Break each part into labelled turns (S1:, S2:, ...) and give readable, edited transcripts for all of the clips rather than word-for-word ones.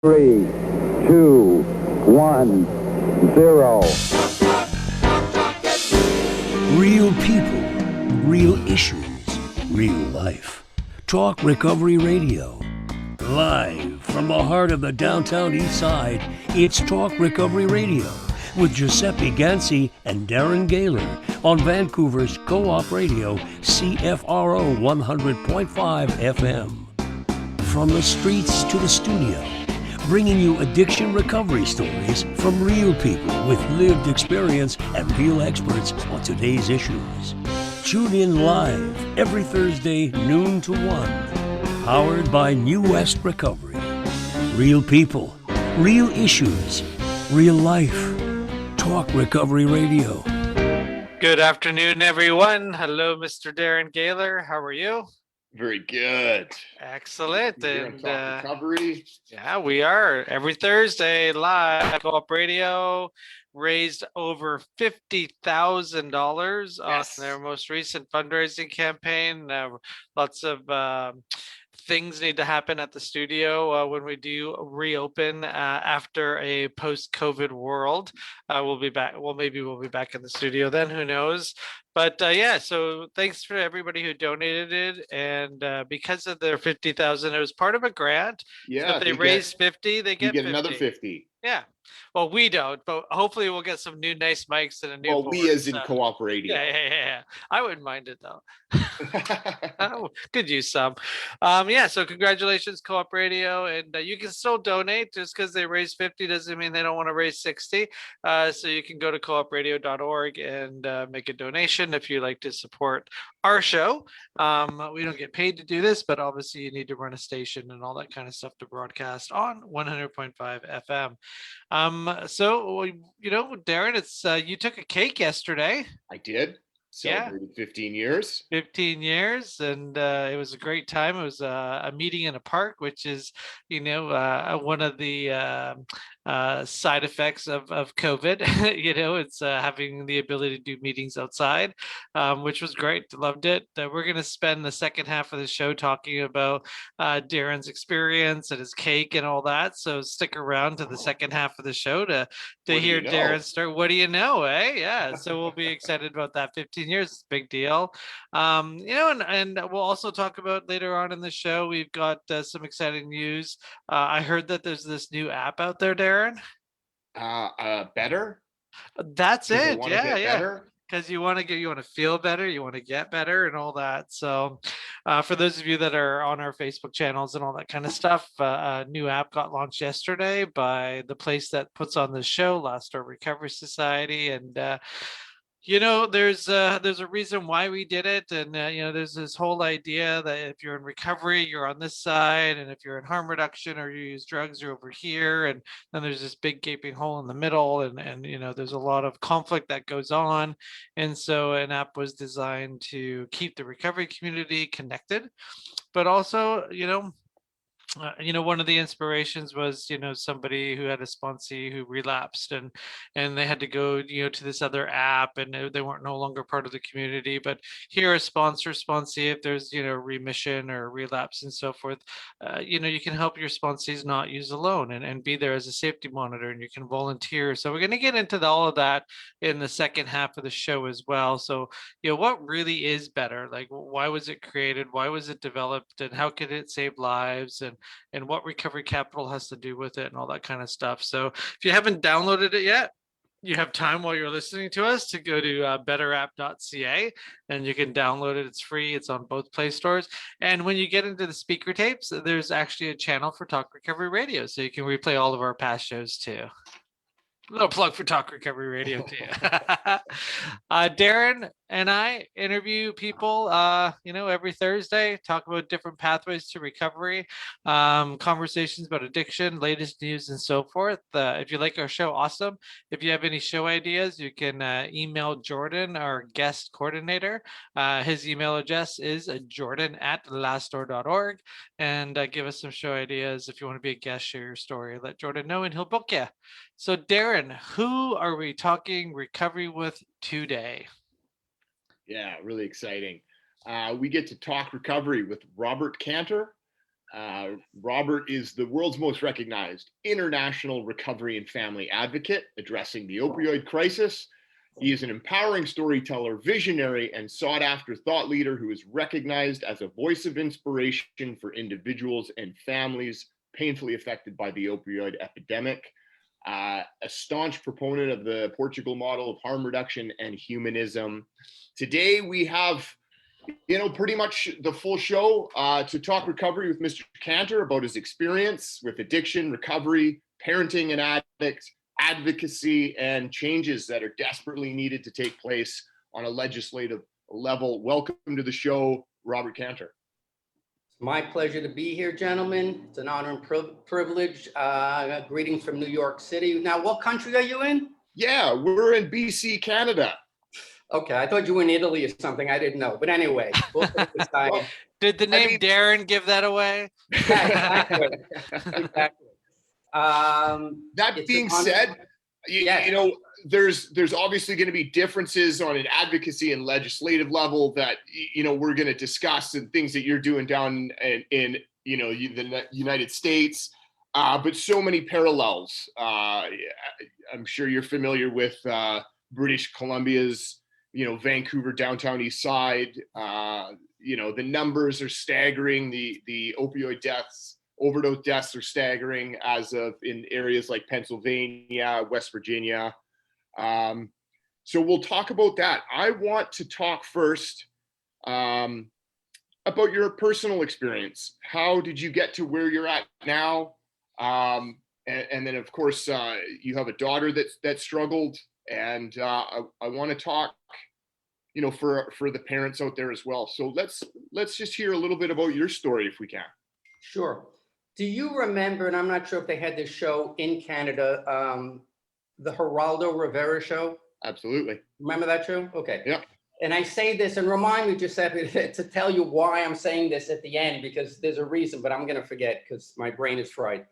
S1: 3, 2, 1, 0.
S2: Real people, real issues, real life. Talk Recovery Radio. Live from the heart of the downtown east side, it's Talk Recovery Radio with Giuseppe Ganci and Darren Gaylor on Vancouver's Co-op Radio, CFRO 100.5 FM. From the streets to the studio, bringing you addiction recovery stories from real people with lived experience and real experts on today's issues. Tune in live every Thursday, noon to 1. Powered by New West Recovery. Real people, real issues, real life. Talk Recovery Radio.
S3: Good afternoon, everyone. Hello, Mr. Darren Gaylor. How are you?
S4: Very good.
S3: Excellent.
S4: And recovery.
S3: Yeah, we are every Thursday live. Co-op Radio raised over $50,000 on their most recent fundraising campaign. Lots of things need to happen at the studio when we do reopen after a post-COVID world. We'll be back. Well, maybe we'll be back in the studio then. Who knows? But yeah, so thanks for everybody who donated it. And because of their 50,000, it was part of a grant.
S4: Yeah.
S3: So if they raise 50, they get 50.
S4: Another 50.
S3: Yeah. Well, we don't, but hopefully we'll get some new nice mics and a new board.
S4: We as in Co-op Radio.
S3: Yeah. I wouldn't mind it though. Could use some. Yeah, so congratulations, Co-op Radio. And you can still donate. Just because they raise 50 doesn't mean they don't want to raise 60. So you can go to coopradio.org and make a donation if you like to support our show. We don't get paid to do this, but obviously you need to run a station and all that kind of stuff to broadcast on 100.5 FM. So, Darren, it's you took a cake yesterday.
S4: I did. Celebrated 15 years.
S3: 15 years, and it was a great time. It was a meeting in a park, which is, one of the side effects of COVID. It's having the ability to do meetings outside, which was great. Loved it. We're going to spend the second half of the show talking about Darren's experience and his cake and all that. So stick around to the second half of the show to hear Darren start. What do you know, eh? Yeah. So we'll be excited about that. 15 years is a big deal. And we'll also talk about later on in the show. We've got some exciting news. I heard that there's this new app out there, Darren.
S4: Better.
S3: That's it. Yeah.
S4: Better.
S3: Because you want to feel better, you want to get better and all that. So for those of you that are on our Facebook channels and all that kind of stuff, a new app got launched yesterday by the place that puts on the show, Last Door Recovery Society. And there's a reason why we did it. And, there's this whole idea that if you're in recovery, you're on this side. And if you're in harm reduction or you use drugs, you're over here. And then there's this big gaping hole in the middle. And there's a lot of conflict that goes on. And so an app was designed to keep the recovery community connected, but also, one of the inspirations was, somebody who had a sponsee who relapsed and they had to go, to this other app and they weren't no longer part of the community. But here, a sponsee, if there's, remission or relapse and so forth, you can help your sponsees not use alone and be there as a safety monitor, and you can volunteer. So we're going to get into all of that in the second half of the show as well. So, what really is better? Like, why was it created? Why was it developed? And how could it save lives? And what recovery capital has to do with it and all that kind of stuff. So if you haven't downloaded it yet, you have time while you're listening to us to go to betterapp.ca and you can download it. It's free. It's on both Play stores. And when you get into the speaker tapes, there's actually a channel for Talk Recovery Radio. So you can replay all of our past shows too. Little plug for Talk Recovery Radio too. Darren and I interview people, every Thursday, talk about different pathways to recovery, conversations about addiction, latest news, and so forth. If you like our show, awesome. If you have any show ideas, you can email Jordan, our guest coordinator. His email address is jordan@lastdoor.org, and give us some show ideas. If you want to be a guest, share your story, let Jordan know, and he'll book you. So Darren, who are we talking recovery with today?
S4: Yeah, really exciting. We get to talk recovery with Robert Kanter. Robert is the world's most recognized international recovery and family advocate addressing the opioid crisis. He is an empowering storyteller, visionary, and sought-after thought leader who is recognized as a voice of inspiration for individuals and families painfully affected by the opioid epidemic. A staunch proponent of the Portugal model of harm reduction and humanism. Today we have, pretty much the full show to talk recovery with Mr. Kanter about his experience with addiction, recovery, parenting an addict, advocacy, and changes that are desperately needed to take place on a legislative level. Welcome to the show, Robert Kanter.
S5: My pleasure to be here, gentlemen. It's an honor and privilege. Greetings from New York City. Now, what country are you in?
S4: Yeah, we're in BC, Canada.
S5: Okay, I thought you were in Italy or something. I didn't know. But anyway, we'll put it aside.
S3: Well, did the name Darren give that away?
S5: Yeah, exactly.
S4: That being said, there's obviously going to be differences on an advocacy and legislative level that we're going to discuss, and things that you're doing down in the United States, but so many parallels. I'm sure you're familiar with British Columbia's Vancouver downtown east side. The numbers are staggering. The opioid deaths, overdose deaths are staggering as of in areas like Pennsylvania, West Virginia. So we'll talk about that. I want to talk first about your personal experience. How did you get to where you're at now? And then of course, you have a daughter that struggled, and I want to talk, for the parents out there as well. So let's just hear a little bit about your story if we can.
S5: Sure. Do you remember, and I'm not sure if they had this show in Canada, the Geraldo Rivera show?
S4: Absolutely.
S5: Remember that show? Okay.
S4: Yeah.
S5: And I say this, and remind me, Giuseppe, to tell you why I'm saying this at the end, because there's a reason, but I'm going to forget because my brain is fried.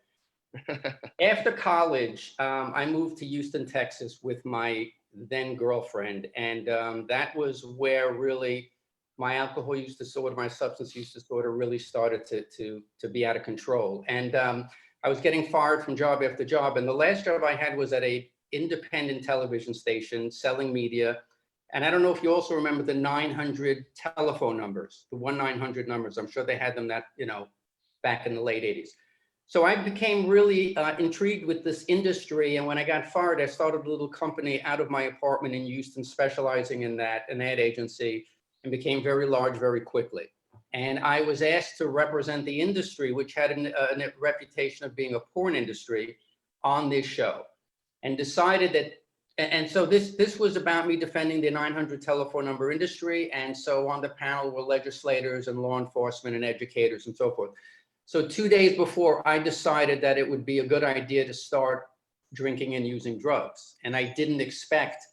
S5: After college, I moved to Houston, Texas with my then girlfriend. And that was where really my alcohol use disorder, my substance use disorder really started to be out of control. And I was getting fired from job after job. And the last job I had was at a independent television station selling media. And I don't know if you also remember the 900 telephone numbers, the 1-900 numbers. I'm sure they had them back in the late 80s. So I became really intrigued with this industry. And when I got fired, I started a little company out of my apartment in Houston, specializing in that, an ad agency, and became very large very quickly. And I was asked to represent the industry, which had a reputation of being a porn industry, on this show, and decided that, and so this was about me defending the 900 telephone number industry. And so on the panel were legislators and law enforcement and educators and so forth. So 2 days before, I decided that it would be a good idea to start drinking and using drugs. And I didn't expect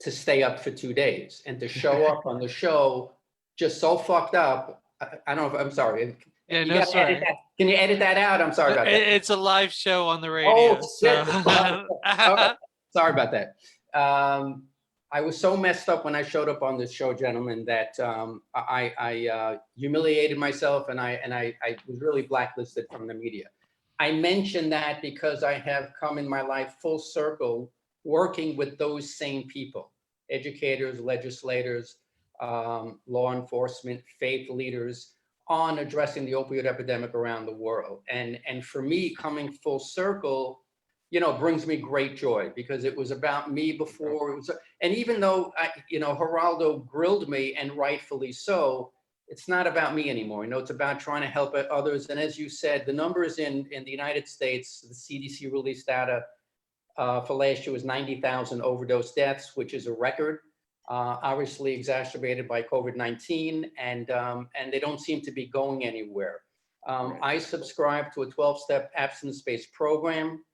S5: to stay up for 2 days and to show up on the show just so fucked up. I don't know if I'm sorry.
S3: Yeah, no, sorry.
S5: Can you edit that out? I'm sorry about that.
S3: It's a live show on the radio.
S5: Oh, shit. Sorry about that. I was so messed up when I showed up on this show, gentlemen, that I humiliated myself, and I was really blacklisted from the media. I mention that because I have come in my life full circle working with those same people, educators, legislators, law enforcement, faith leaders, on addressing the opioid epidemic around the world. And for me, coming full circle, brings me great joy, because it was about me before. It was, and even though Geraldo grilled me, and rightfully so, it's not about me anymore. It's about trying to help others. And as you said, the numbers in the United States, the CDC released data for last year was 90,000 overdose deaths, which is a record, obviously exacerbated by COVID-19, and they don't seem to be going anywhere. I subscribe to a 12-step abstinence-based program.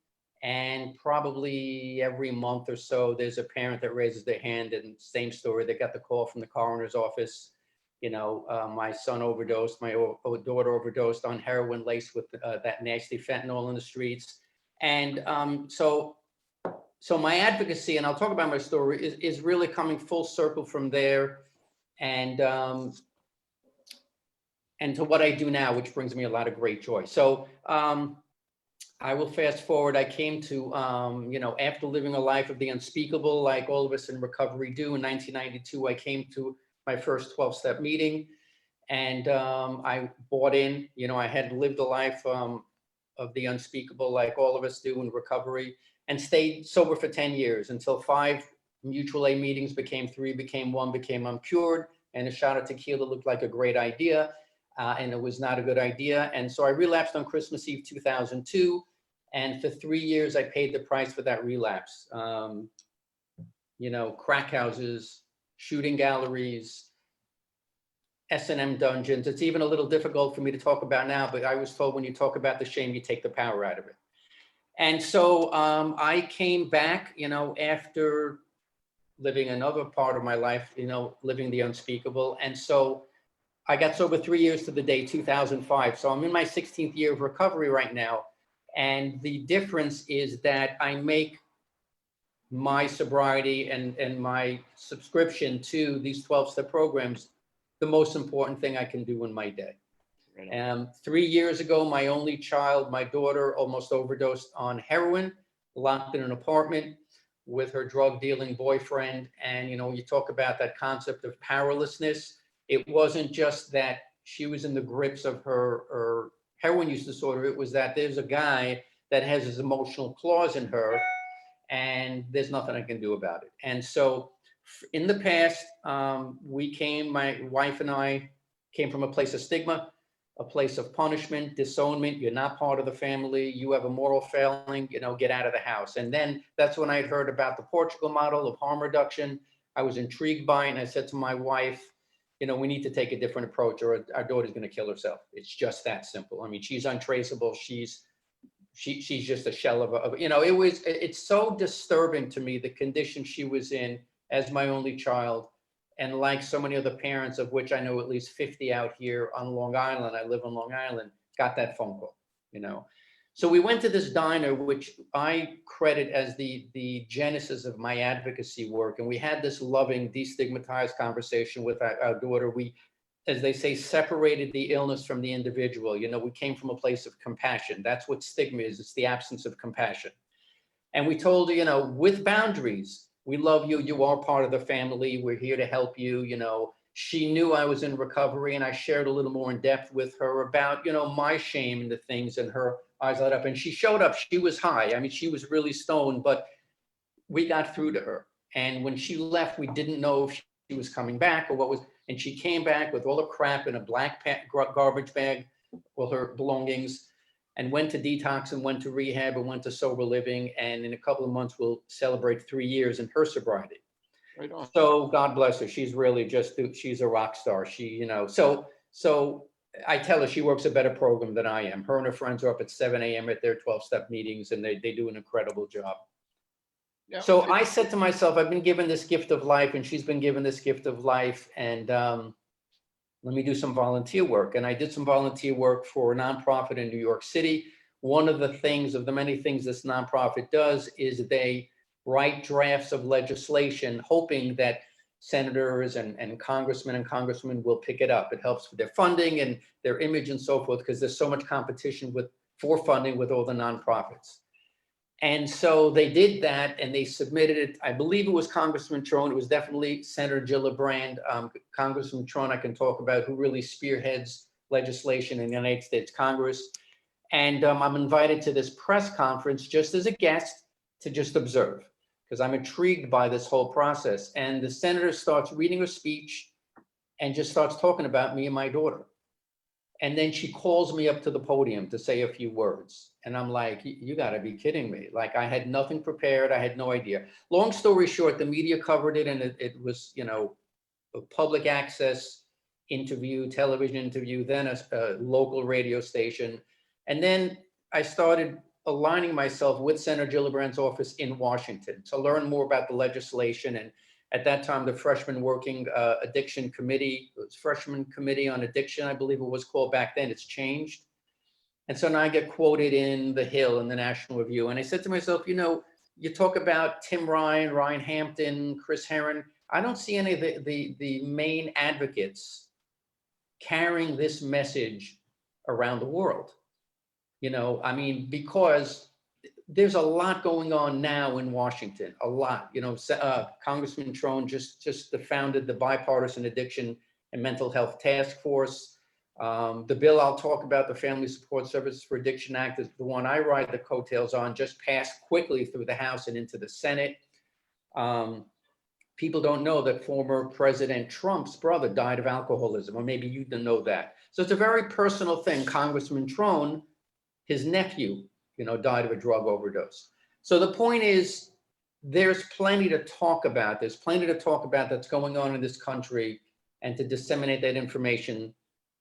S5: And probably every month or so, there's a parent that raises their hand, and same story. They got the call from the coroner's office. My son overdosed, my daughter overdosed on heroin laced with that nasty fentanyl in the streets. And so my advocacy, and I'll talk about my story, is really coming full circle from there. And and to what I do now, which brings me a lot of great joy. So I will fast forward. I came to, after living a life of the unspeakable, like all of us in recovery do, in 1992, I came to my first 12-step meeting, and I bought in. I had lived a life of the unspeakable, like all of us do in recovery, and stayed sober for 10 years until 5 mutual aid meetings became 3, became 1, became I'm cured, and a shot of tequila looked like a great idea. And it was not a good idea. And so I relapsed on Christmas Eve 2002. And for 3 years, I paid the price for that relapse. Crack houses, shooting galleries, S&M dungeons. It's even a little difficult for me to talk about now, but I was told when you talk about the shame, you take the power out of it. And so I came back, after living another part of my life, living the unspeakable. And so I got sober 3 years to the day, 2005. So I'm in my 16th year of recovery right now. And the difference is that I make my sobriety and my subscription to these 12-step programs the most important thing I can do in my day. Right. 3 years ago, my only child, my daughter, almost overdosed on heroin, locked in an apartment with her drug dealing boyfriend. And, you talk about that concept of powerlessness. It wasn't just that she was in the grips of her heroin use disorder. It was that there's a guy that has his emotional claws in her, and there's nothing I can do about it. And so in the past, my wife and I came from a place of stigma, a place of punishment, disownment. You're not part of the family. You have a moral failing, get out of the house. And then that's when I had heard about the Portugal model of harm reduction. I was intrigued by it, and I said to my wife, we need to take a different approach, or our daughter's going to kill herself. It's just that simple. I mean, she's untraceable. She's just a shell of it's so disturbing to me, the condition she was in as my only child. And like so many other parents, of which I know at least 50 out here on Long Island, I live on Long Island, got that phone call, So we went to this diner, which I credit as the genesis of my advocacy work. And we had this loving, destigmatized conversation with our daughter. We, as they say, separated the illness from the individual. We came from a place of compassion. That's what stigma is. It's the absence of compassion. And we told her, with boundaries, we love you. You are part of the family. We're here to help you. She knew I was in recovery, and I shared a little more in depth with her about, my shame and the things, and her eyes lit up. And she showed up. She was high. I mean, she was really stoned, but we got through to her. And when she left, we didn't know if she was coming back or what was, and she came back with all the crap in a black garbage bag, all her belongings, and went to detox and went to rehab and went to sober living. And in a couple of months, we'll celebrate 3 years in her sobriety. Right on. So God bless her. She's really she's a rock star. She, so I tell her she works a better program than I am. Her and her friends are up at 7 a.m. at their 12-step meetings, and they do an incredible job. Yeah. So I said to myself, I've been given this gift of life, and she's been given this gift of life, and let me do some volunteer work. And I did some volunteer work for a nonprofit in New York City. One of the many things this nonprofit does is they write drafts of legislation, hoping that senators and congressmen and congresswomen will pick it up. It helps with their funding and their image and so forth, because there's so much competition for funding with all the nonprofits. And so they did that, and they submitted it. I believe it was Congressman Trone. It was definitely Senator Gillibrand. Congressman Trone, I can talk about, who really spearheads legislation in the United States Congress. And I'm invited to this press conference just as a guest to just observe, because I'm intrigued by this whole process. And the senator starts reading her speech and just starts talking about me and my daughter. And then she calls me up to the podium to say a few words. And I'm like, you gotta be kidding me. Like, I had nothing prepared. I had no idea. Long story short, the media covered it, and it was, a public access interview, television interview, then a local radio station. And then I started aligning myself with Senator Gillibrand's office in Washington to learn more about the legislation. And at that time, the Freshman Working Addiction Committee, it was Freshman Committee on Addiction, I believe it was called back then. It's changed. And so now I get quoted in The Hill and the National Review. And I said to myself, you talk about Tim Ryan, Ryan Hampton, Chris Herron. I don't see any of the main advocates carrying this message around the world. You know, I mean, because there's a lot going on now in Washington, a lot. You know, Congressman Trone just founded the Bipartisan Addiction and Mental Health Task Force. The bill I'll talk about, the Family Support Services for Addiction Act, is the one I ride the coattails on, just passed quickly through the House and into the Senate. People don't know that former President Trump's brother died of alcoholism, or maybe you didn't know that. So it's a very personal thing. Congressman Trone, his nephew, you know, died of a drug overdose. So the point is, there's plenty to talk about. There's plenty to talk about that's going on in this country, and to disseminate that information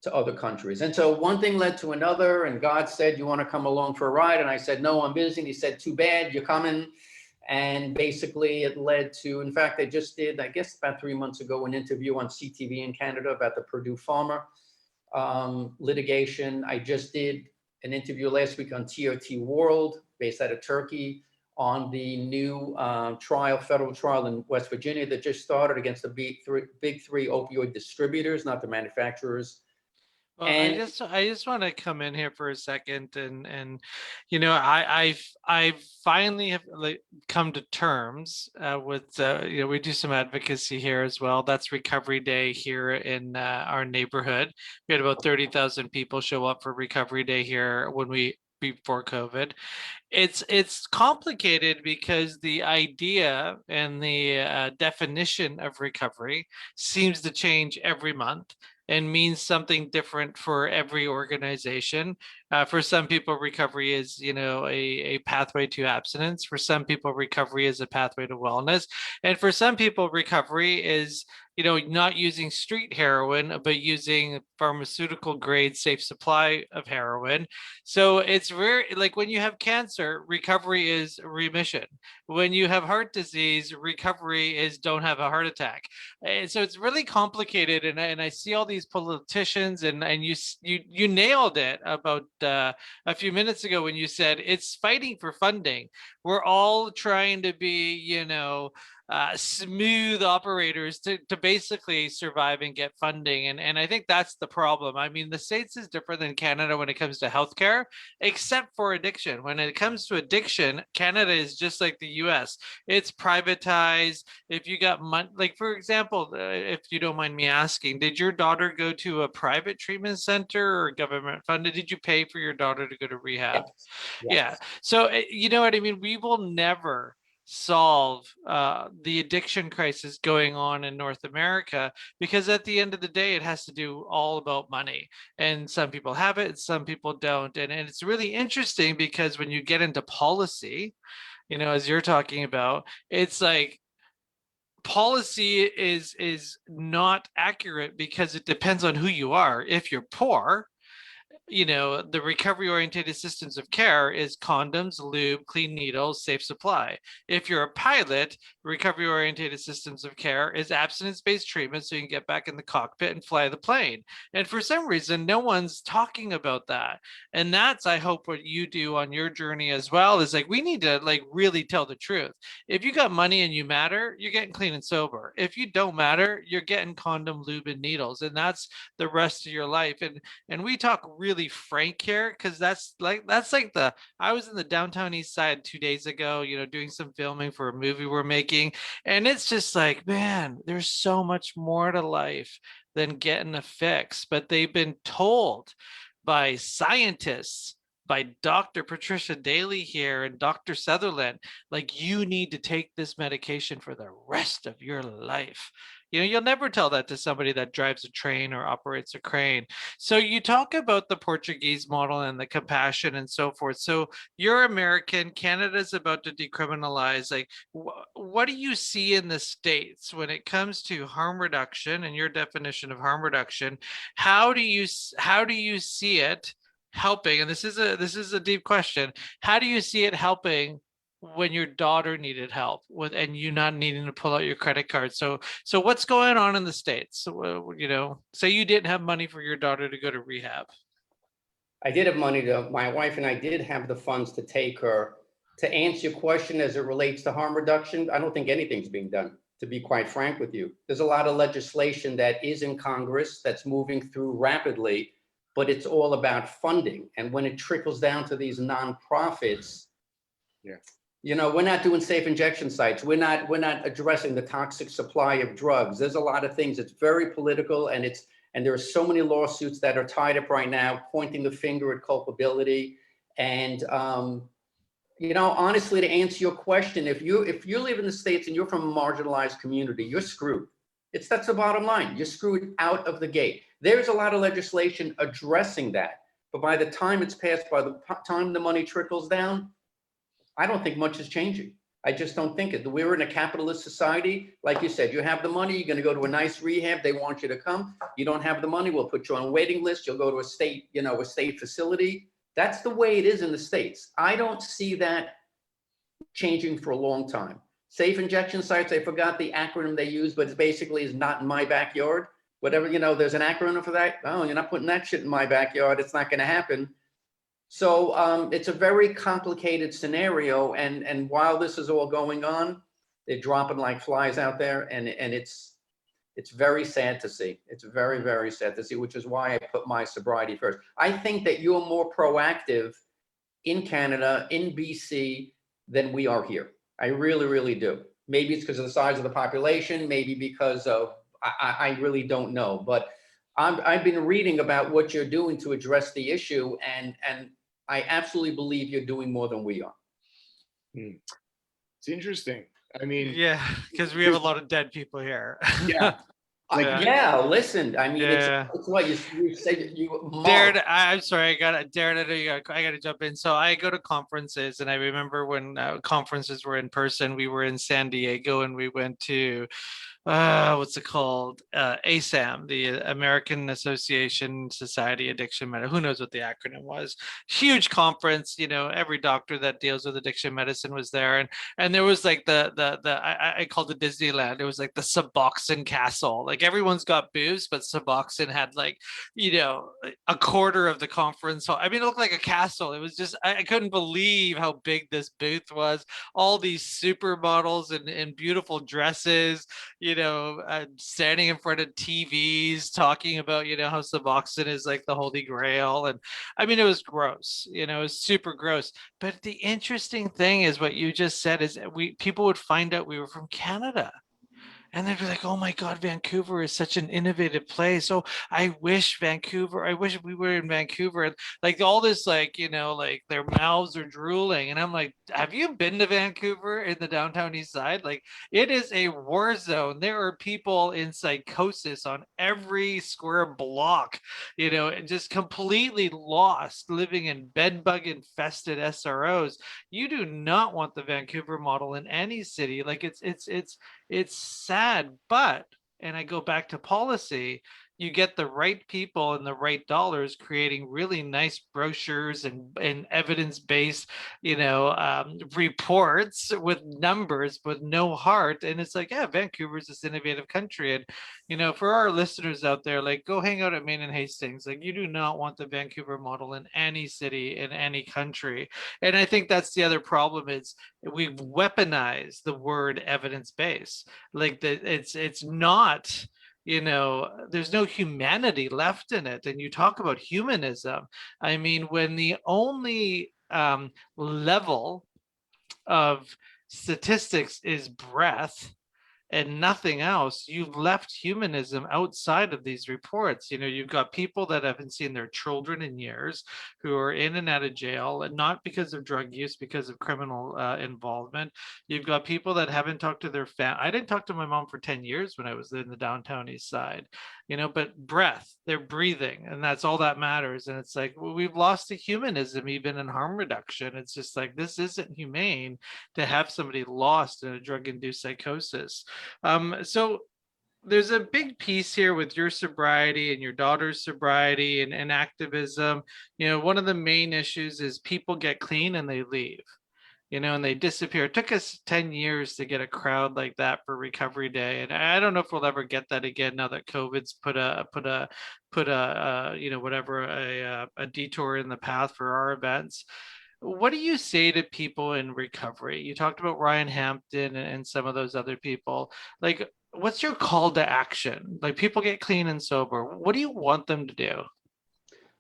S5: to other countries. And so one thing led to another, and God said, you want to come along for a ride? And I said, no, I'm busy. And he said, too bad, you're coming. And basically it led to, in fact, I just did, I guess about 3 months ago, an interview on CTV in Canada about the Purdue Pharma litigation. I just did an interview last week on TRT World, based out of Turkey, on the new federal trial in West Virginia that just started against the big three opioid distributors, not the manufacturers.
S3: Well,
S5: And
S3: I just want to come in here for a second, and you know, I finally have come to terms with you know, we do some advocacy here as well. That's Recovery Day here in our neighborhood. We had about 30,000 people show up for Recovery Day here before COVID. It's complicated because the idea and the definition of recovery seems to change every month and means something different for every organization. For some people, recovery is, you know, a pathway to abstinence. For some people, recovery is a pathway to wellness. And for some people, recovery is, you know, not using street heroin, but using pharmaceutical grade safe supply of heroin. So it's very, like, when you have cancer, recovery is remission. When you have heart disease, recovery is don't have a heart attack. And so it's really complicated. And I see all these politicians, and you nailed it about a few minutes ago when you said it's fighting for funding. We're all trying to be, you know, smooth operators to basically survive and get funding. And I think that's the problem. I mean, the States is different than Canada when it comes to healthcare, except for addiction. When it comes to addiction, Canada is just like the US. It's privatized. If you got money, like, for example, if you don't mind me asking, did your daughter go to a private treatment center or government funded? Did you pay for your daughter to go to rehab?
S5: yes,
S3: Yeah.
S5: yes.
S3: So, you know what I mean? We will never solve the addiction crisis going on in North America, because at the end of the day, it has to do all about money. And some people have it, and some people don't. And it's really interesting because when you get into policy, you know, as you're talking about, it's like policy is not accurate because it depends on who you are. If you're poor, you know, the recovery oriented systems of care is condoms, lube, clean needles, safe supply. If you're a pilot, recovery oriented systems of care is abstinence-based treatment so you can get back in the cockpit and fly the plane. And for some reason, no one's talking about that. And that's, I hope, what you do on your journey as well, is like, we need to like really tell the truth. If you got money and you matter, you're getting clean and sober. If you don't matter, you're getting condom, lube, and needles. And that's the rest of your life. And we talk really frank here, because that's like I was in the downtown east side 2 days ago, you know, doing some filming for a movie we're making, and it's just like, man, there's so much more to life than getting a fix. But they've been told by scientists, by Dr. Patricia Daly here and Dr. Sutherland, like, you need to take this medication for the rest of your life. You know, you'll never tell that to somebody that drives a train or operates a crane. So you talk about the Portuguese model and the compassion and so forth. So you're American, Canada's about to decriminalize. Like, what do you see in the States when it comes to harm reduction and your definition of harm reduction? How do you see it helping? And this is a deep question. How do you see it helping when your daughter needed help with, and you not needing to pull out your credit card? So what's going on in the States? So, you know, say you didn't have money for your daughter to go to rehab.
S5: I did have money my wife and I did have the funds to take her. To answer your question as it relates to harm reduction, I don't think anything's being done. to be quite frank with you. There's a lot of legislation that is in Congress that's moving through rapidly, but it's all about funding. And when it trickles down to these nonprofits, we're not doing safe injection sites. We're not addressing the toxic supply of drugs. There's a lot of things. It's very political, and there are so many lawsuits that are tied up right now, pointing the finger at culpability. And honestly, to answer your question, if you live in the States and you're from a marginalized community, you're screwed. That's the bottom line. You're screwed out of the gate. There's a lot of legislation addressing that, but by the time it's passed, by the time the money trickles down, I don't think much is changing. I just don't think it. We're in a capitalist society. Like you said, you have the money, you're going to go to a nice rehab. They want you to come. You don't have the money, we'll put you on a waiting list. You'll go to a state facility. That's the way it is in the States. I don't see that changing for a long time. Safe injection sites, I forgot the acronym they use, but it basically is not in my backyard. Whatever, there's an acronym for that. Oh, you're not putting that shit in my backyard. It's not going to happen. So it's a very complicated scenario. And while this is all going on, they're dropping like flies out there. And it's very sad to see. It's very, very sad to see, which is why I put my sobriety first. I think that you're more proactive in Canada, in BC, than we are here. I really, really do. Maybe it's because of the size of the population, maybe because of, I really don't know. But I've been reading about what you're doing to address the issue, and I absolutely believe you're doing more than we are.
S4: It's interesting. I mean,
S3: yeah, because we have a lot of dead people here.
S4: Yeah.
S5: Listen, I mean, it's what you say.
S3: Darren, I'm sorry, Darren, I got to jump in. So I go to conferences, and I remember when conferences were in person. We were in San Diego, and we went to what's it called? ASAM, the American Association Society Addiction Medicine. Who knows what the acronym was? Huge conference. Every doctor that deals with addiction medicine was there, and there was like I called it Disneyland. It was like the Suboxone Castle. Like everyone's got booze, but Suboxone had like a quarter of the conference hall. I mean, it looked like a castle. It was just I couldn't believe how big this booth was. All these supermodels in beautiful dresses. Standing in front of TVs talking about, how Suboxone is like the holy grail. And I mean, it was gross, it was super gross. But the interesting thing is what you just said is people would find out we were from Canada. And they'd be like, oh my God, Vancouver is such an innovative place. Oh, I wish we were in Vancouver. And like all this, like their mouths are drooling. And I'm like, have you been to Vancouver in the downtown east side? Like it is a war zone. There are people in psychosis on every square block, and just completely lost, living in bed bug infested SROs. You do not want the Vancouver model in any city. Like it's sad, but, and I go back to policy, you get the right people and the right dollars creating really nice brochures and evidence-based, reports with numbers, with no heart. And it's like, yeah, Vancouver's this innovative country. And, for our listeners out there, like go hang out at Maine and Hastings. Like you do not want the Vancouver model in any city, in any country. And I think that's the other problem is we've weaponized the word evidence-based. Like it's not, there's no humanity left in it. And you talk about humanism. I mean, when the only level of statistics is breath and nothing else, you've left humanism outside of these reports. You've got people that haven't seen their children in years who are in and out of jail, and not because of drug use, because of criminal involvement. You've got people that haven't talked to their family. I didn't talk to my mom for 10 years when I was in the downtown east side, but breath, they're breathing, and that's all that matters. And it's like, well, we've lost the humanism even in harm reduction. It's just like, this isn't humane to have somebody lost in a drug-induced psychosis. So there's a big piece here with your sobriety and your daughter's sobriety and activism. One of the main issues is people get clean and they leave, and they disappear. It took us 10 years to get a crowd like that for Recovery Day. And I don't know if we'll ever get that again now that COVID's put a detour in the path for our events. what do you say to people in recovery? You talked about Ryan Hampton and some of those other people. Like, what's your call to action? Like, people get clean and sober. What do you want them to do?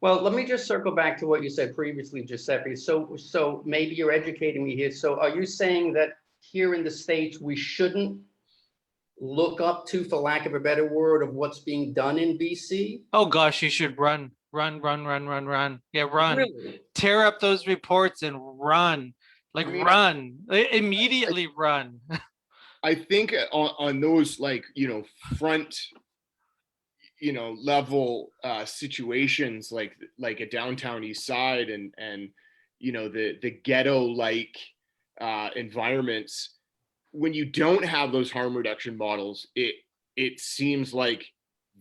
S5: Well, let me just circle back to what you said previously, Giuseppe. So maybe you're educating me here. So are you saying that here in the States, we shouldn't look up to, for lack of a better word, of what's being done in BC?
S3: Oh gosh, you should run. Yeah, run.
S5: Really?
S3: Tear up those reports and run. Like,
S4: I mean,
S3: run. Immediately run.
S4: I think on those, like, front, level situations, like a downtown East Side and the ghetto like environments, when you don't have those harm reduction models, it seems like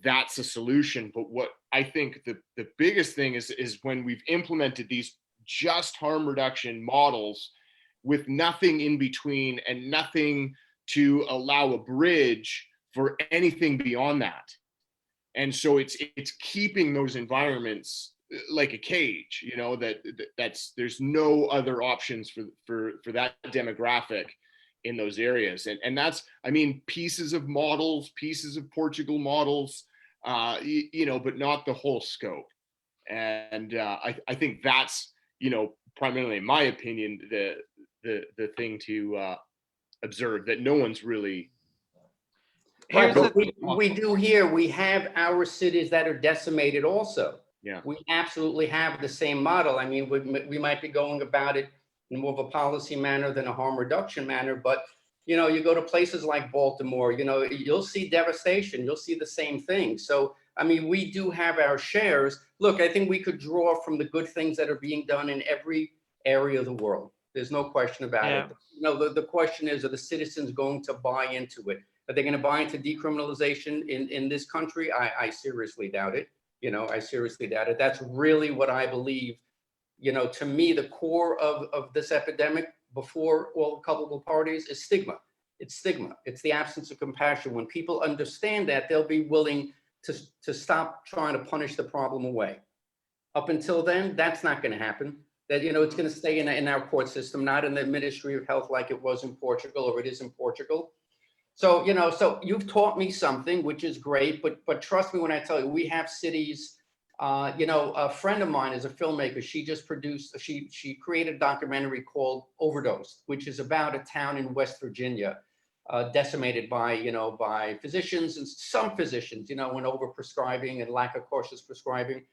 S4: that's a solution. But what I think the biggest thing is when we've implemented these just harm reduction models with nothing in between and nothing to allow a bridge for anything beyond that. And so it's keeping those environments like a cage, that's there's no other options for that demographic in those areas. And that's, I mean, pieces of models, pieces of Portugal models, but not the whole scope. And I think that's, primarily, in my opinion, the thing to observe, that no one's really.
S5: Right, but we do here, we have our cities that are decimated also.
S4: Yeah.
S5: We absolutely have the same model. I mean, we might be going about it in more of a policy manner than a harm reduction manner, but you go to places like Baltimore, you'll see devastation, you'll see the same thing. So, I mean, we do have our shares. Look, I think we could draw from the good things that are being done in every area of the world. There's no question about it. The question is, are the citizens going to buy into it? Are they going to buy into decriminalization in this country? I seriously doubt it. I seriously doubt it. That's really what I believe. To me, the core of this epidemic, before all culpable parties, is stigma. It's stigma. It's the absence of compassion. When people understand that, they'll be willing to stop trying to punish the problem away. Up until then, that's not going to happen. That, it's going to stay in our court system, not in the Ministry of Health like it was in Portugal, or it is in Portugal. So, so you've taught me something, which is great, but trust me when I tell you, we have cities, a friend of mine is a filmmaker. She just produced, she created a documentary called OVERDOSE, which is about a town in West Virginia, decimated by physicians, and some physicians, in overprescribing and lack of cautious prescribing.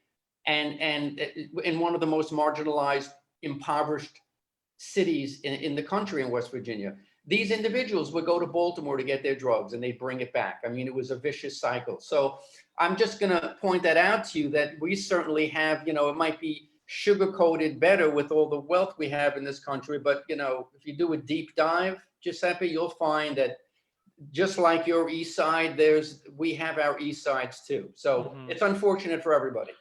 S5: And in one of the most marginalized, impoverished cities in the country, in West Virginia. These individuals would go to Baltimore to get their drugs, and they bring it back. I mean, it was a vicious cycle. So I'm just going to point that out to you, that we certainly have, it might be sugar-coated better with all the wealth we have in this country. But, if you do a deep dive, Giuseppe, you'll find that just like your East Side, we have our East Sides too. So It's unfortunate for everybody.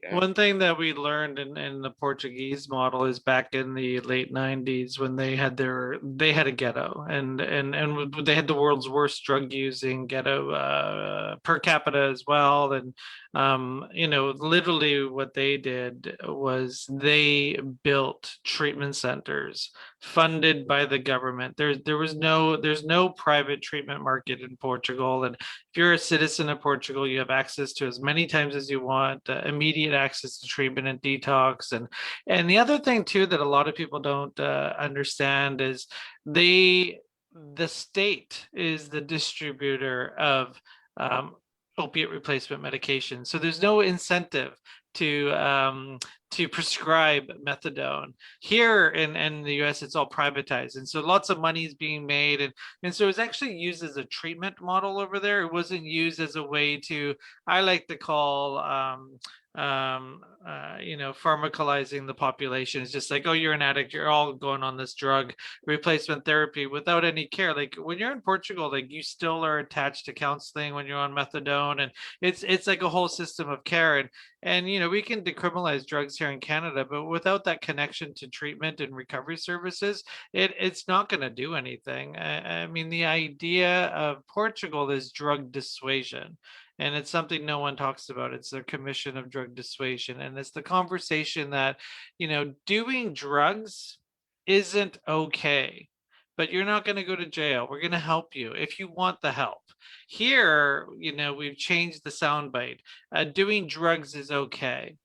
S3: Yeah. One thing that we learned in the Portuguese model is back in the late 90s, when they had a ghetto, and they had the world's worst drug using ghetto per capita as well. And literally what they did was they built treatment centers funded by the government. There's no private treatment market in Portugal. And if you're a citizen of Portugal, you have access to as many times as you want, immediate access to treatment and detox. And the other thing too that a lot of people don't understand is the state is the distributor of opiate replacement medication. So there's no incentive to prescribe methadone. Here in the US, it's all privatized. And so lots of money is being made. And so it's actually used as a treatment model over there. It wasn't used as a way to, I like to call, pharmacalizing the population. It's just like, oh, you're an addict, you're all going on this drug replacement therapy without any care. Like when you're in Portugal, like you still are attached to counseling when you're on methadone, and it's like a whole system of care. And we can decriminalize drugs here in Canada, but without that connection to treatment and recovery services, it's not going to do anything. I mean, the idea of Portugal is drug dissuasion. And it's something no one talks about. It's the Commission of Drug Dissuasion. And it's the conversation that, doing drugs isn't okay, but you're not going to go to jail. We're going to help you if you want the help. Here, we've changed the soundbite. Doing drugs is okay.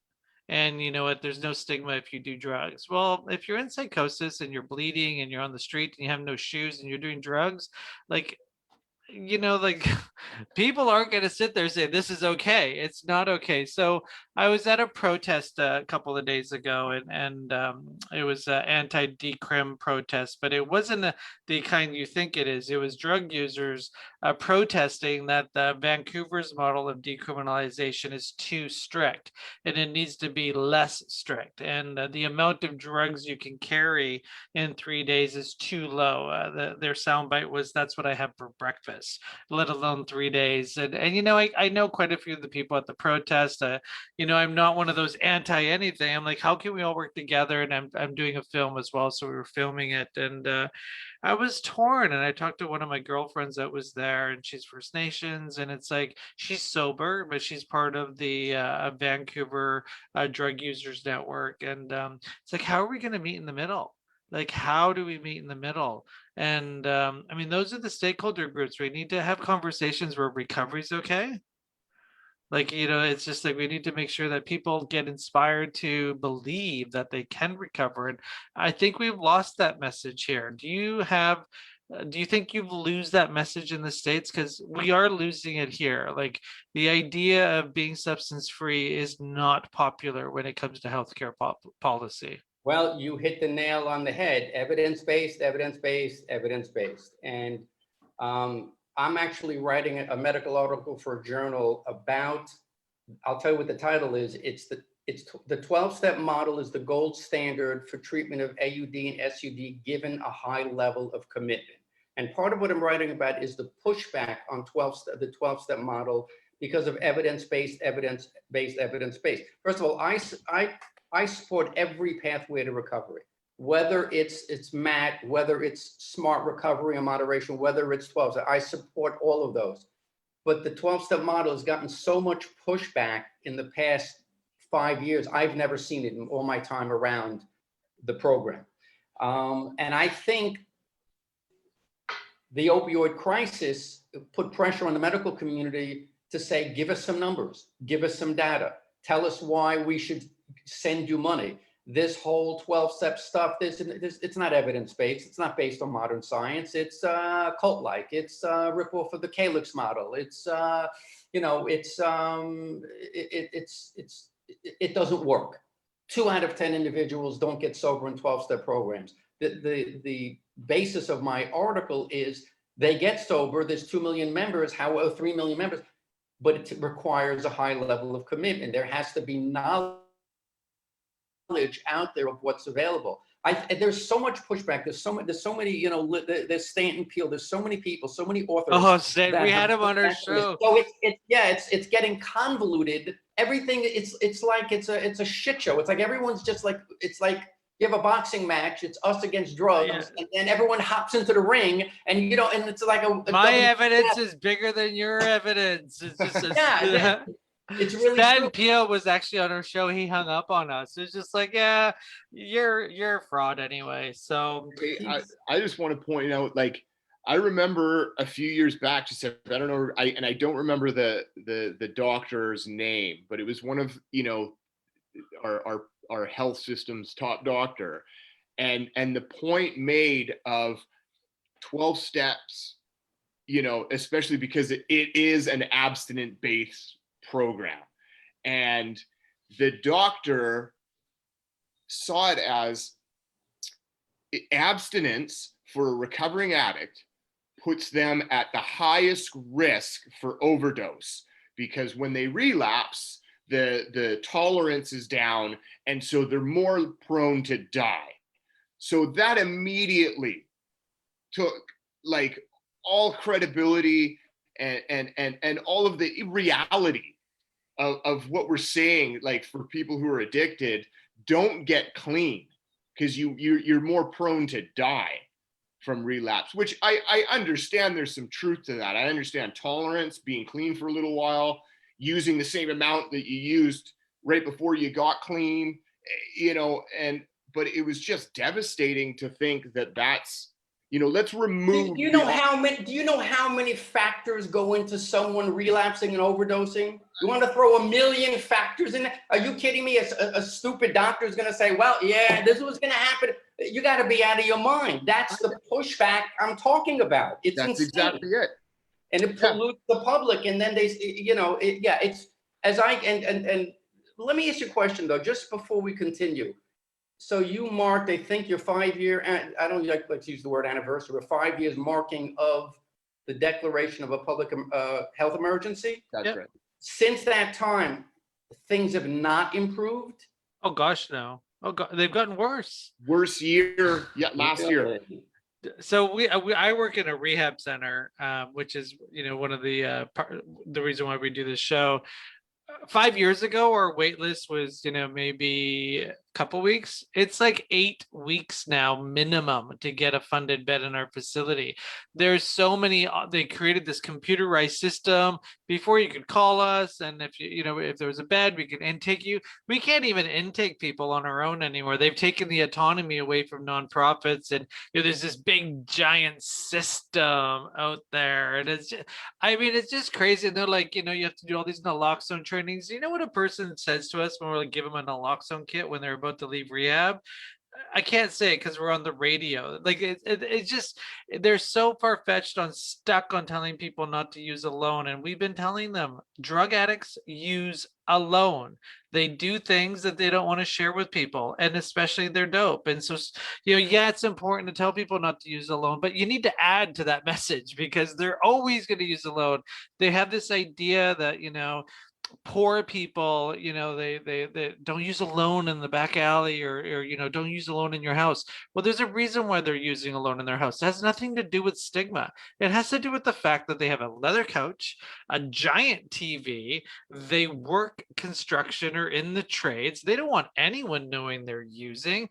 S3: And you know what? There's no stigma if you do drugs. Well, if you're in psychosis and you're bleeding and you're on the street and you have no shoes and you're doing drugs, like, like people aren't going to sit there and say this is okay. It's not okay. So I was at a protest a couple of days ago, and it was an anti-decrim protest, but it wasn't the kind you think it is. It was drug users protesting that Vancouver's model of decriminalization is too strict and it needs to be less strict. And the amount of drugs you can carry in 3 days is too low. Their soundbite was, "That's what I have for breakfast," let alone 3 days. And I know quite a few of the people at the protest. I'm not one of those anti anything. I'm like, how can we all work together? And I'm doing a film as well, so we were filming it, and I was torn. And I talked to one of my girlfriends that was there, and she's First Nations, and it's like she's sober, but she's part of the Vancouver Drug Users Network, and it's like, how are we going to meet in the middle? Like, how do we meet in the middle? And I mean, those are the stakeholder groups. We need to have conversations where recovery is okay. Like, it's just like we need to make sure that people get inspired to believe that they can recover. And I think we've lost that message here. Do you think you lose that message in the States? Because we are losing it here. Like, the idea of being substance free is not popular when it comes to healthcare policy.
S5: Well, you hit the nail on the head. Evidence-based, evidence-based, evidence-based. And I'm actually writing a medical article for a journal about, I'll tell you what the title is. It's the 12-step model is the gold standard for treatment of AUD and SUD given a high level of commitment. And part of what I'm writing about is the pushback on the 12-step model because of evidence-based, evidence-based, evidence-based. First of all, I support every pathway to recovery, whether it's MAT, whether it's smart recovery and moderation, whether it's 12. I support all of those. But the 12-step model has gotten so much pushback in the past 5 years. I've never seen it in all my time around the program. And I think the opioid crisis put pressure on the medical community to say, give us some numbers, give us some data, tell us why we should send you money. This whole 12-step stuff, it's not evidence-based. It's not based on modern science. It's cult-like. It's a ripoff of the Calyx model. It doesn't work. 2 out of 10 individuals don't get sober in 12-step programs. The basis of my article is they get sober. There's 2 million members, 3 million members, but it requires a high level of commitment. There has to be knowledge out there of what's available. There's so much pushback. There's so many, there's Stanton Peele. There's so many people, so many authors.
S3: Oh, Stan, we had him on our show.
S5: So it's getting convoluted. Everything, it's like it's a shit show. It's like everyone's just like, it's like you have a boxing match. It's us against drugs, and then everyone hops into the ring, and and it's like
S3: my evidence is bigger than your evidence. It's just
S5: it's really
S3: Stan Peele was actually on our show. He hung up on us. It's just like, yeah, you're a fraud anyway. So
S4: I just want to point out, like, I remember a few years back, just I don't know, I don't remember the doctor's name, but it was one of our health system's top doctor, and the point made of 12 steps, especially because it is an abstinent-based program, and the doctor saw it as abstinence for a recovering addict puts them at the highest risk for overdose, because when they relapse, the tolerance is down, and so they're more prone to die. So that immediately took like all credibility and all of the reality of what we're saying. Like, for people who are addicted, don't get clean because you're more prone to die relapse, which I understand there's some truth to that. I understand tolerance, being clean for a little while, using the same amount that you used right before you got clean, but it was just devastating to think that that's, let's remove.
S5: Do you know how many factors go into someone relapsing and overdosing? You want to throw a million factors in there? Are you kidding me? A stupid doctor is going to say, well, yeah, this was going to happen. You got to be out of your mind. That's the pushback I'm talking about. It's
S4: That's
S5: insane.
S4: exactly it.
S5: And it pollutes the public. And then it's as I, and let me ask you a question though, just before we continue. So you marked, I think your 5-year, I don't like to use the word anniversary, but 5 years marking of the declaration of a public health emergency.
S4: That's right.
S5: Since that time, things have not improved.
S3: Oh gosh, no. Oh god, they've gotten worse.
S4: Worst year yet last year.
S3: So I work in a rehab center, which is one of the reason why we do this show. 5 years ago, our wait list was maybe a couple weeks. It's like 8 weeks now minimum to get a funded bed in our facility. There's so many. They created this computerized system before you could call us, and if if there was a bed, we could intake you. We can't even intake people on our own anymore. They've taken the autonomy away from nonprofits, and there's this big giant system out there, and it's just crazy. And they're like, you have to do all these naloxone trainings. You know what a person says to us when we're like, give them a naloxone kit when they're about to leave rehab? I can't say it because we're on the radio. Like it's just, they're so far-fetched stuck on telling people not to use alone. And we've been telling them drug addicts use alone. They do things that they don't want to share with people, and especially their dope. And so, it's important to tell people not to use alone, but you need to add to that message because they're always going to use alone. They have this idea that, poor people, they don't use alone in the back alley or don't use alone in your house. Well, there's a reason why they're using alone in their house. It has nothing to do with stigma. It has to do with the fact that they have a leather couch, a giant TV, they work construction or in the trades. They don't want anyone knowing they're using.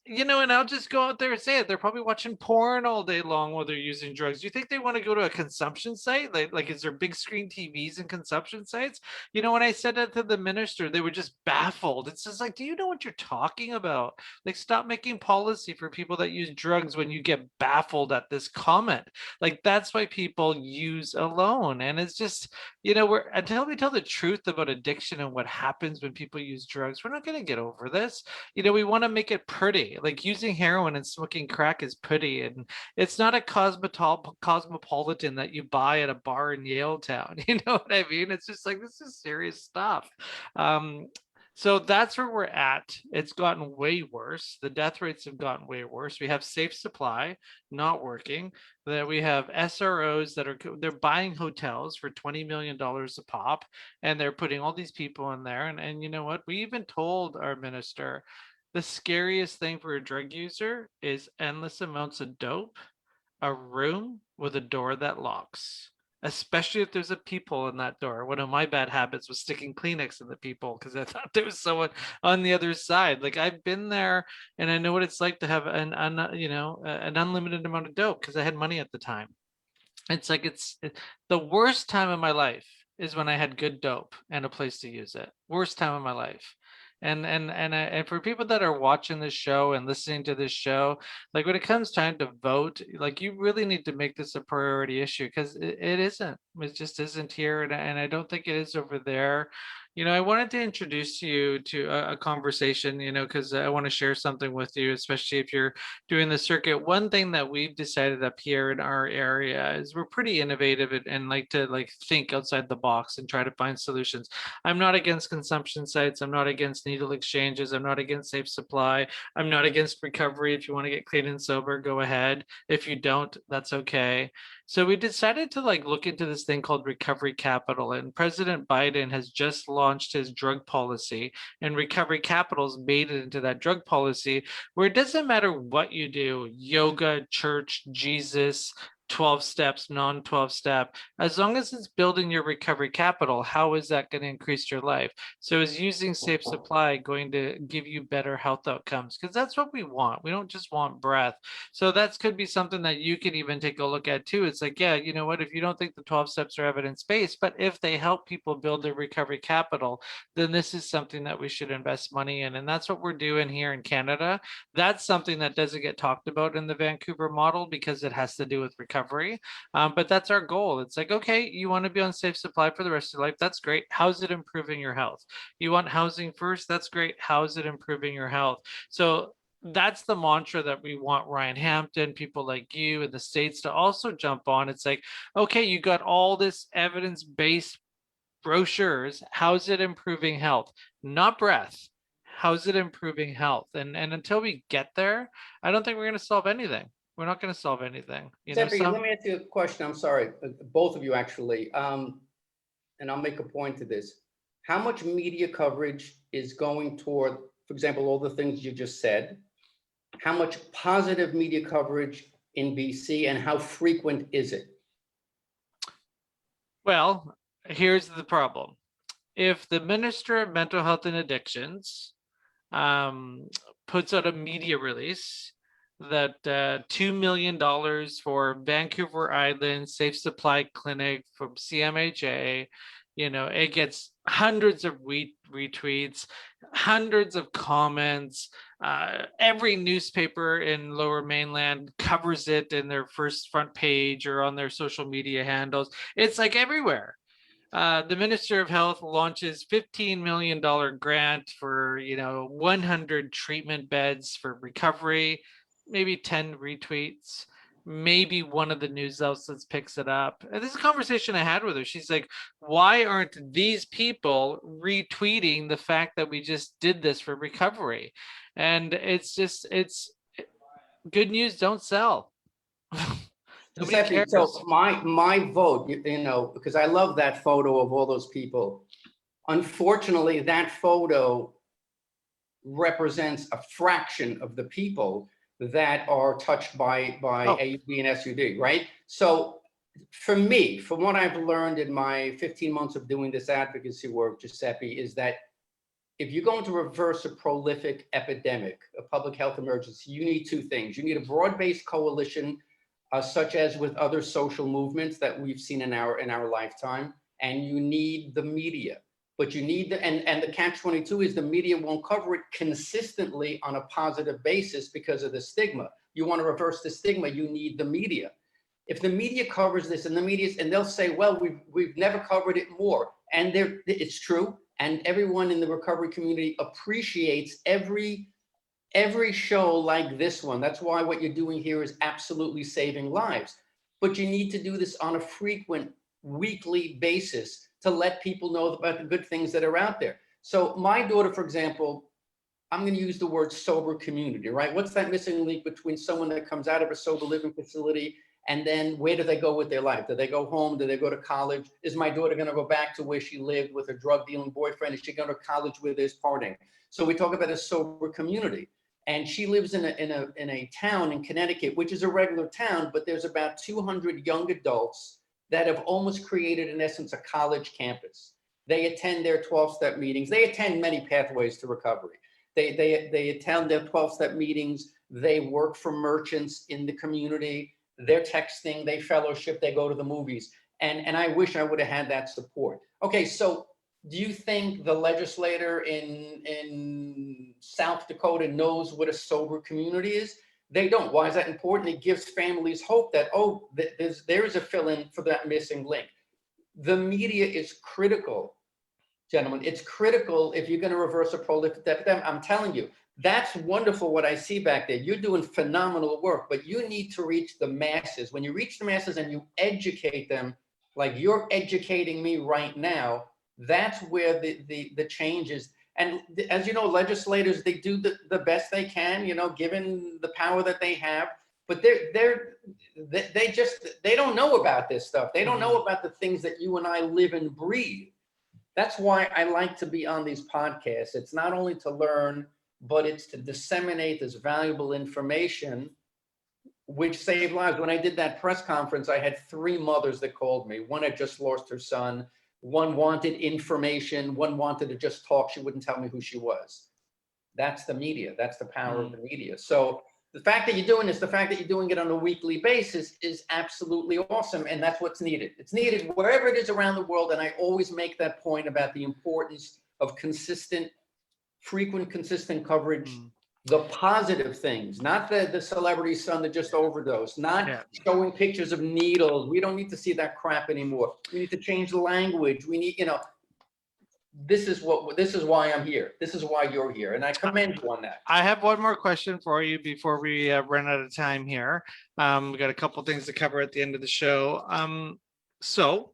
S3: And I'll just go out there and say it. They're probably watching porn all day long while they're using drugs. Do you think they want to go to a consumption site? Like is there big screen TVs and consumption sites? When I said that to the minister, they were just baffled. It's just like, do you know what you're talking about? Like, stop making policy for people that use drugs when you get baffled at this comment. Like, that's why people use alone. And it's just, until we tell the truth about addiction and what happens when people use drugs, we're not going to get over this. We want to make it pretty. Like using heroin and smoking crack is pretty, and it's not a cosmopolitan that you buy at a bar in Yaletown. You know what I mean? It's just like, this is serious stuff. So that's where we're at. It's gotten way worse. The death rates have gotten way worse. We have safe supply not working. That we have SROs they're buying hotels for $20 million a pop, and they're putting all these people in there. And you know what? We even told our minister, the scariest thing for a drug user is endless amounts of dope, a room with a door that locks, especially if there's a people in that door. One of my bad habits was sticking Kleenex in the people because I thought there was someone on the other side. Like, I've been there and I know what it's like to have an unlimited amount of dope because I had money at the time. It's like, it's the worst time of my life is when I had good dope and a place to use it. Worst time of my life. And for people that are watching this show and listening to this show, like when it comes time to vote, like you really need to make this a priority issue because it isn't. It just isn't here, and I don't think it is over there. I wanted to introduce you to a conversation, because I want to share something with you, especially if you're doing the circuit. One thing that we've decided up here in our area is we're pretty innovative and like to think outside the box and try to find solutions. I'm not against consumption sites. I'm not against needle exchanges. I'm not against safe supply. I'm not against recovery. If you want to get clean and sober, go ahead. If you don't, that's okay. So we decided to look into this thing called recovery capital, and President Biden has just launched his drug policy, and recovery capital's made it into that drug policy where it doesn't matter what you do, yoga, church, Jesus, 12 steps, non-12 step, as long as it's building your recovery capital, how is that going to increase your life? So is using safe supply going to give you better health outcomes? Because that's what we want. We don't just want breath. So that could be something that you can even take a look at too. It's like, yeah, you know what, if you don't think the 12 steps are evidence-based, but if they help people build their recovery capital, then this is something that we should invest money in. And that's what we're doing here in Canada. That's something that doesn't get talked about in the Vancouver model because it has to do with recovery. But that's our goal. It's like, okay, you want to be on safe supply for the rest of your life. That's great. How's it improving your health? You want housing first? That's great. How's it improving your health? So that's the mantra that we want Ryan Hampton, people like you in the States to also jump on. It's like, okay, you got all this evidence-based brochures. How's it improving health? Not breath. How's it improving health? And until we get there, I don't think we're going to solve anything. We're not going to solve anything.
S5: Let me ask you a question. I'm sorry, both of you actually, and I'll make a point to this. How much media coverage is going toward, for example, all the things you just said? How much positive media coverage in BC, and how frequent is it?
S3: Well, here's the problem. If the Minister of Mental Health and Addictions puts out a media release that $2 million for Vancouver Island Safe Supply Clinic from CMHA, you know, it gets hundreds of retweets, hundreds of comments. Every newspaper in Lower Mainland covers it in their first front page or on their social media handles. It's like everywhere. The Minister of Health launches $15 million grant for, 100 treatment beds for recovery, maybe 10 retweets, maybe one of the news outlets picks it up. And this is a conversation I had with her. She's like, why aren't these people retweeting the fact that we just did this for recovery? And it's good news don't sell. Nobody cares.
S5: So my vote, because I love that photo of all those people. Unfortunately, that photo represents a fraction of the people that are touched by AUD and SUD, right? So for me, from what I've learned in my 15 months of doing this advocacy work, Giuseppe, is that if you're going to reverse a prolific epidemic, a public health emergency, you need two things. You need a broad-based coalition, such as with other social movements that we've seen in our lifetime, and you need the media. But you need and the catch-22 is the media won't cover it consistently on a positive basis because of the stigma. You want to reverse the stigma, you need the media. If the media covers this and they'll say, well, we've never covered it more. And it's true. And everyone in the recovery community appreciates every show like this one. That's why what you're doing here is absolutely saving lives. But you need to do this on a frequent, weekly basis to let people know about the good things that are out there. So my daughter, for example, I'm going to use the word sober community, right? What's that missing link between someone that comes out of a sober living facility and then where do they go with their life? Do they go home? Do they go to college? Is my daughter going to go back to where she lived with her drug dealing boyfriend? Is she going to college where there's partying? So we talk about a sober community. And she lives in a town in Connecticut, which is a regular town, but there's about 200 young adults that have almost created, in essence, a college campus. They attend their 12-step meetings. They attend many pathways to recovery. They attend their 12-step meetings. They work for merchants in the community. They're texting, they fellowship, they go to the movies. And I wish I would have had that support. Okay, so do you think the legislator in South Dakota knows what a sober community is? They don't. Why is that important? It gives families hope that, there is a fill-in for that missing link. The media is critical, gentlemen. It's critical if you're going to reverse a prolific epidemic. I'm telling you, that's wonderful what I see back there. You're doing phenomenal work, but you need to reach the masses. When you reach the masses and you educate them, like you're educating me right now, that's where the change is. And as you know, legislators, they do the best they can, given the power that they have, but they don't know about this stuff. They don't know about the things that you and I live and breathe. That's why I like to be on these podcasts. It's not only to learn, but it's to disseminate this valuable information which saved lives. When I did that press conference, I had 3 mothers that called me. One had just lost her son. One wanted information. One wanted to just talk. She wouldn't tell me who she was. That's the media. That's the power of the media. So the fact that you're doing this, the fact that you're doing it on a weekly basis is absolutely awesome. And that's what's needed. It's needed wherever it is around the world. And I always make that point about the importance of consistent, frequent, consistent coverage. The positive things, not the celebrity son that just overdosed, not showing pictures of needles. We don't need to see that crap anymore. We need to change the language. We need, this is why I'm here. This is why you're here. And I commend you on that.
S3: I have one more question for you before we run out of time here. We got a couple things to cover at the end of the show. So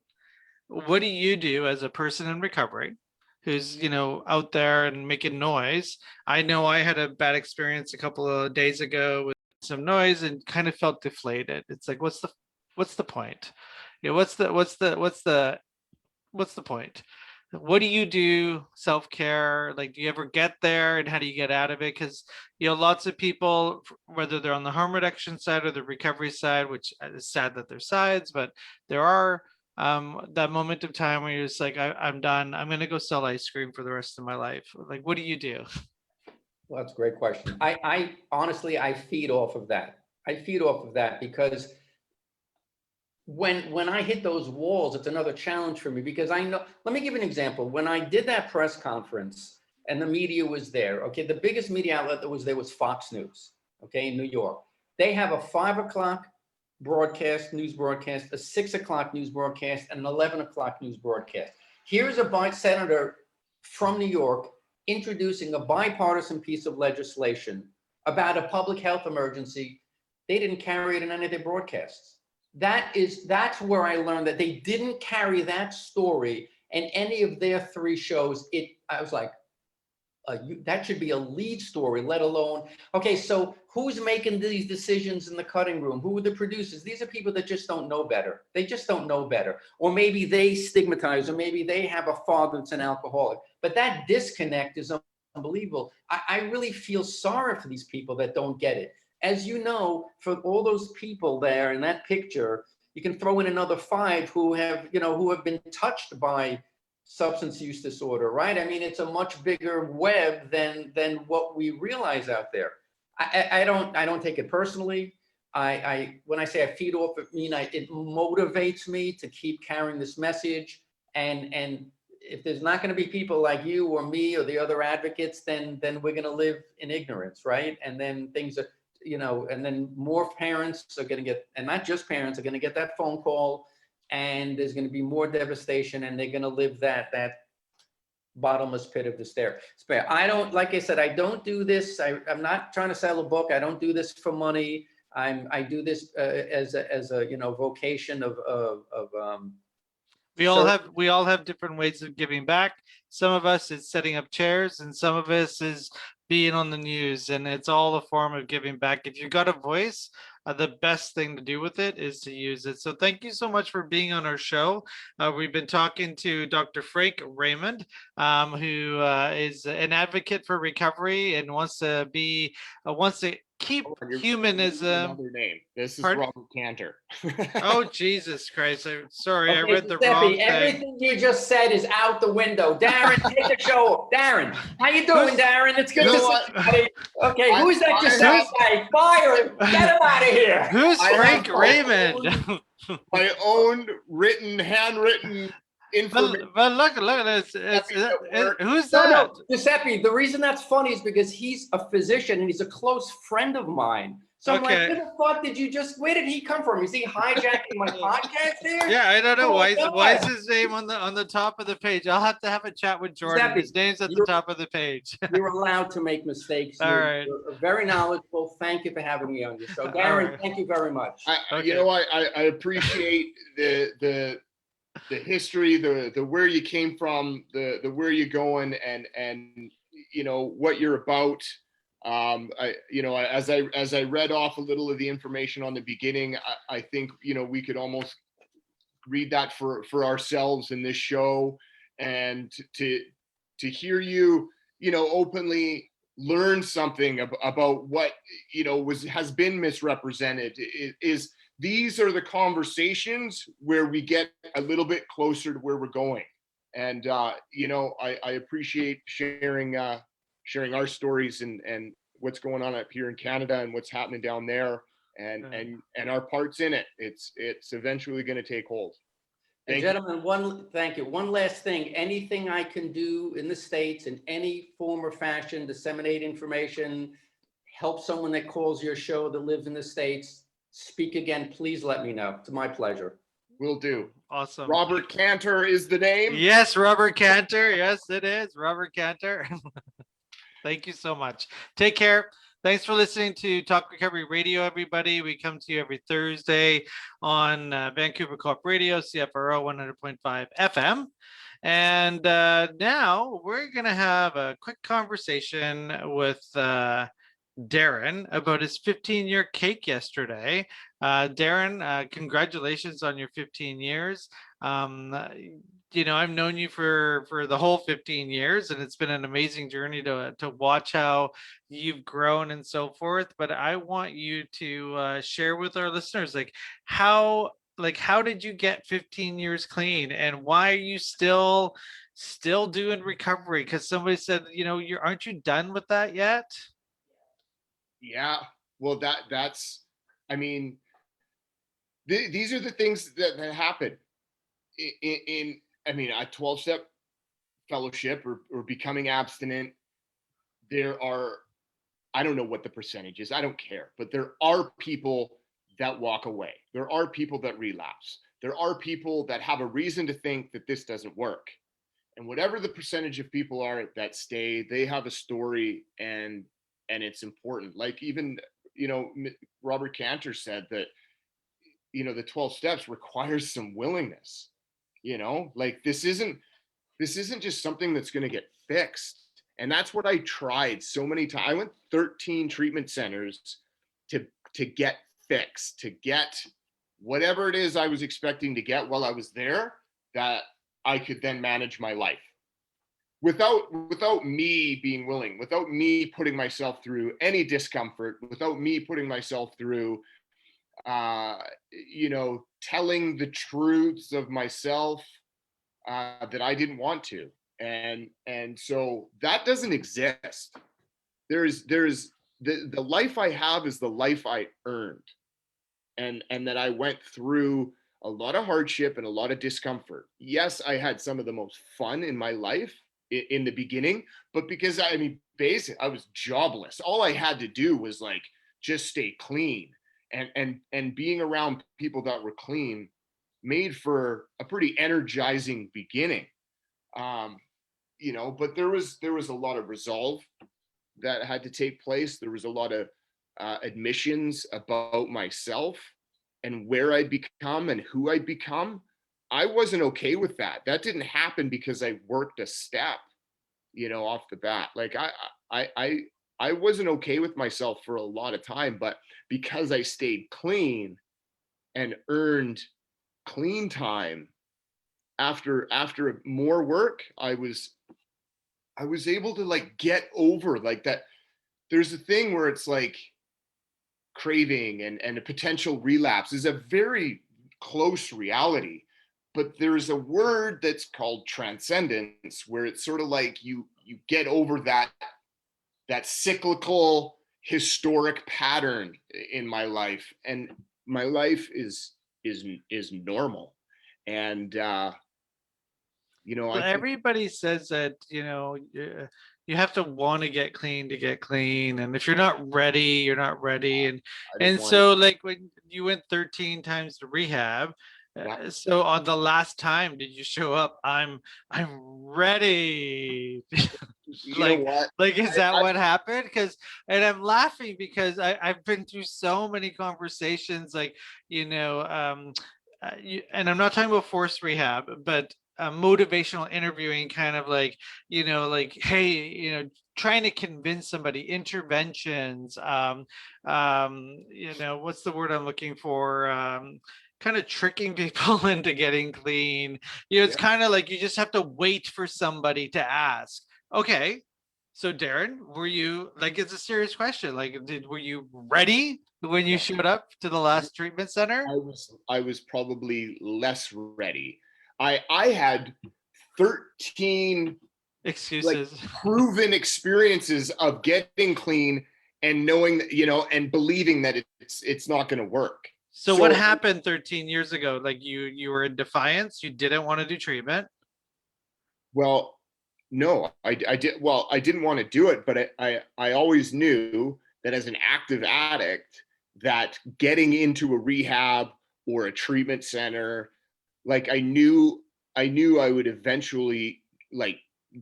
S3: what do you do as a person in recovery who's, out there and making noise? I know I had a bad experience a couple of days ago with some noise and kind of felt deflated. It's like, what's the point? What's the point? What do you do self-care? Like, do you ever get there, and how do you get out of it? Because, lots of people, whether they're on the harm reduction side or the recovery side, which is sad that there's sides, but there are that moment of time where you're just like, I'm done. I'm going to go sell ice cream for the rest of my life. Like, what do you do?
S5: Well, that's a great question. I honestly, I feed off of that. Because when I hit those walls, it's another challenge for me, because I know, let me give you an example. When I did that press conference and the media was there, okay, the biggest media outlet that was there was Fox News, okay, in New York. They have a 5 o'clock news broadcast, a 6 o'clock news broadcast, and an 11 o'clock news broadcast. Here's a senator from New York introducing a bipartisan piece of legislation about a public health emergency. They didn't carry it in any of their broadcasts. That's where I learned that they didn't carry that story in any of their 3 shows. I was like, that should be a lead story, let alone, okay, so who's making these decisions in the cutting room? Who are the producers? These are people that just don't know better. They just don't know better. Or maybe they stigmatize, or maybe they have a father that's an alcoholic. But that disconnect is unbelievable. I really feel sorry for these people that don't get it. As you know, for all those people there in that picture, you can throw in another 5 who have been touched by substance use disorder, right? I mean, it's a much bigger web than what we realize out there. I don't take it personally. When I say I feed off it, it motivates me to keep carrying this message. And if there's not going to be people like you or me or the other advocates, then we're going to live in ignorance, right? And then things are, and then more parents are going to get, and not just parents, are going to get that phone call, and there's going to be more devastation, and they're going to live that bottomless pit of despair. I don't, like I said, I don't do this. I'm not trying to sell a book. I don't do this for money. I do this as a vocation of
S3: we all have different ways of giving back. Some of us is setting up chairs, and some of us is being on the news, and it's all a form of giving back. If you've got a voice, the best thing to do with it is to use it. So thank you so much for being on our show. We've been talking to Dr. Frank Raymond, who is an advocate for recovery and wants to keep humanism.
S4: Another name. This is
S3: Pardon?
S4: Robert Kanter.
S3: Oh, Jesus Christ. I'm sorry.
S5: Okay,
S3: I read the wrong thing.
S5: Everything you just said is out the window. Darren, take the show. Darren, how you doing, Darren? It's good to see you. Okay, who's that Giuseppe guy? Fire him. Get him out of here.
S3: Who's Frank Raymond?
S4: My own handwritten information.
S3: But look at this. Who's that?
S5: No, Giuseppe, the reason that's funny is because he's a physician and he's a close friend of mine. So I'm like, where the fuck where did he come from? Is he hijacking my podcast here?
S3: Yeah, I don't know. Why is his name on the top of the page? I'll have to have a chat with Jordan.
S5: Giuseppe,
S3: his name's at the top of the page.
S5: You're allowed to make mistakes.
S3: You're
S5: very knowledgeable. Thank you for having me on your show. Darren, thank you very much.
S4: I appreciate the history, the where you came from, the where you're going, and what you're about. As I read off a little of the information on the beginning, I think we could almost read that for ourselves in this show, and to hear you openly learn something about what, you know, has been misrepresented, is these are the conversations where we get a little bit closer to where we're going. And you know, I appreciate sharing our stories and what's going on up here in Canada and what's happening down there, and our parts in it. It's eventually going to take hold.
S5: And gentlemen, thank you. One last thing, anything I can do in the States in any form or fashion, disseminate information, help someone that calls your show that lives in the States, speak again, please let me know. It's my pleasure.
S4: Will do.
S3: Awesome.
S4: Robert Kanter is the name.
S3: Yes, Robert Kanter. Yes, it is Robert Kanter. Thank you so much. Take care. Thanks for listening to Talk Recovery Radio, everybody. We come to you every Thursday on Vancouver Co-op Radio, CFRO 100.5 FM. And now we're going to have a quick conversation with Darren about his 15-year cake yesterday. Darren, congratulations on your 15 years. You know, I've known you for the whole 15 years, and it's been an amazing journey to watch how you've grown and so forth. But I want you to share with our listeners, like how did you get 15 years clean, and why are you still doing recovery? Because somebody said, you know, aren't you done with that yet?
S4: Yeah, well, that's, I mean, these are the things that happen in I mean, a 12-step fellowship or becoming abstinent. There are, I don't know what the percentage is, I don't care, but there are people that walk away. There are people that relapse. There are people that have a reason to think that this doesn't work. And whatever the percentage of people are that stay, they have a story, and it's important. Like, even, you know, Robert Kanter said that, you know, the 12 steps requires some willingness, you know, like this isn't just something that's going to get fixed. And that's what I tried so many times. I went 13 treatment centers to get fixed, to get whatever it is I was expecting to get while I was there, that I could then manage my life without me being willing, without me putting myself through any discomfort, without me putting myself through, you know, telling the truths of myself that I didn't want to. And so that doesn't exist. There's the life I have is the life I earned. And that I went through a lot of hardship and a lot of discomfort. Yes, I had some of the most fun in my life in the beginning, but because I mean, basically I was jobless. All I had to do was like just stay clean, and being around people that were clean made for a pretty energizing beginning. You know, but there was a lot of resolve that had to take place. There was a lot of admissions about myself and where I'd become and who I'd become. I wasn't okay with that. That didn't happen because I worked a step, you know, off the bat. Like I wasn't okay with myself for a lot of time, but because I stayed clean and earned clean time after more work, I was able to like get over like that. There's a thing where it's like craving and a potential relapse is a very close reality, but there's a word that's called transcendence, where it's sort of like you get over that cyclical historic pattern in my life, and my life is normal. And you know,
S3: well, everybody says that, you know, you have to want to get clean, and if you're not ready, you're not ready. And so like when you went 13 times to rehab, so on the last time, did you show up, I'm ready? like is that what happened? Because, and I'm laughing because I've been through so many conversations, like, you know, and I'm not talking about forced rehab, but motivational interviewing, kind of like, you know, like, hey, you know, trying to convince somebody, interventions, you know, what's the word I'm looking for, kind of tricking people into getting clean. You know, it's kind of like you just have to wait for somebody to ask. Okay, So Darren, were you like, it's a serious question. Like, were you ready when you
S4: No,
S3: showed up to the last treatment center?
S4: I was probably less ready. I had 13 like
S3: Excuses.
S4: proven experiences of getting clean and knowing that, and believing that it's not going to work.
S3: So what
S4: So,
S3: happened 13 years ago? Like you were in defiance, you didn't want to do treatment.
S4: well, no, I did. Well, I didn't want to do it, but I always knew that as an active addict, that getting into a rehab or a treatment center, like I knew I would eventually like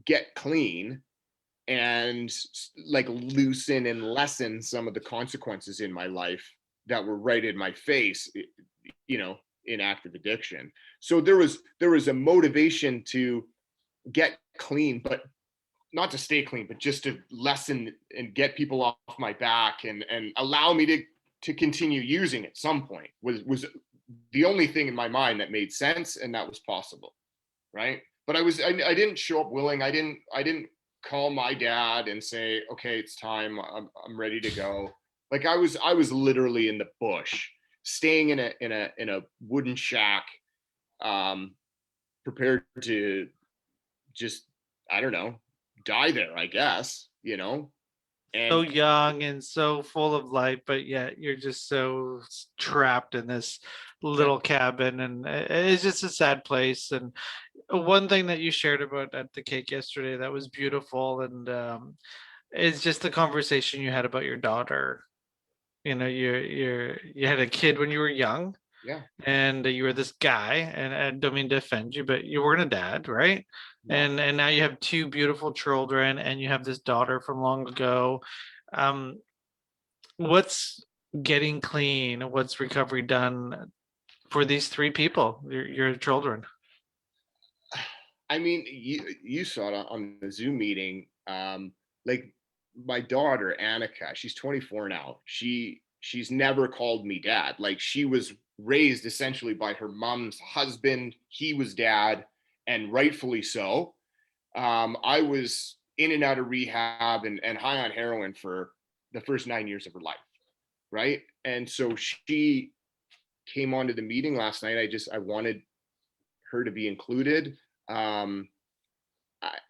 S4: get clean and like loosen and lessen some of the consequences in my life that were right in my face, in active addiction. So there was a motivation to get clean, but not to stay clean, but just to lessen and get people off my back and allow me to continue using at some point was the only thing in my mind that made sense and that was possible, right? But I didn't show up willing. I didn't call my dad and say, okay, it's time. I'm ready to go. Like I was literally in the bush, staying in a wooden shack, prepared to just, I don't know, die there, I guess,
S3: So
S4: and
S3: young and so full of life, but yet you're just so trapped in this
S4: yeah,
S3: little cabin, and it's just a sad place. And one thing that you shared about at the cake yesterday that was beautiful, and is just the conversation you had about your daughter. You had a kid when you were young,
S4: yeah,
S3: and you were this guy, and I don't mean to offend you, but you weren't a dad, right?
S4: no.
S3: And now you have two beautiful children, and you have this daughter from long ago. Um, what's getting clean? What's recovery done for these three people, your children?
S4: I mean, you saw it on the Zoom meeting. Like my daughter Annika, she's 24 now. She's never called me dad. Like she was raised essentially by her mom's husband. He was dad, and rightfully so. I was in and out of rehab and high on heroin for the first 9 years of her life, right? And so she came onto the meeting last night. I wanted her to be included. Um,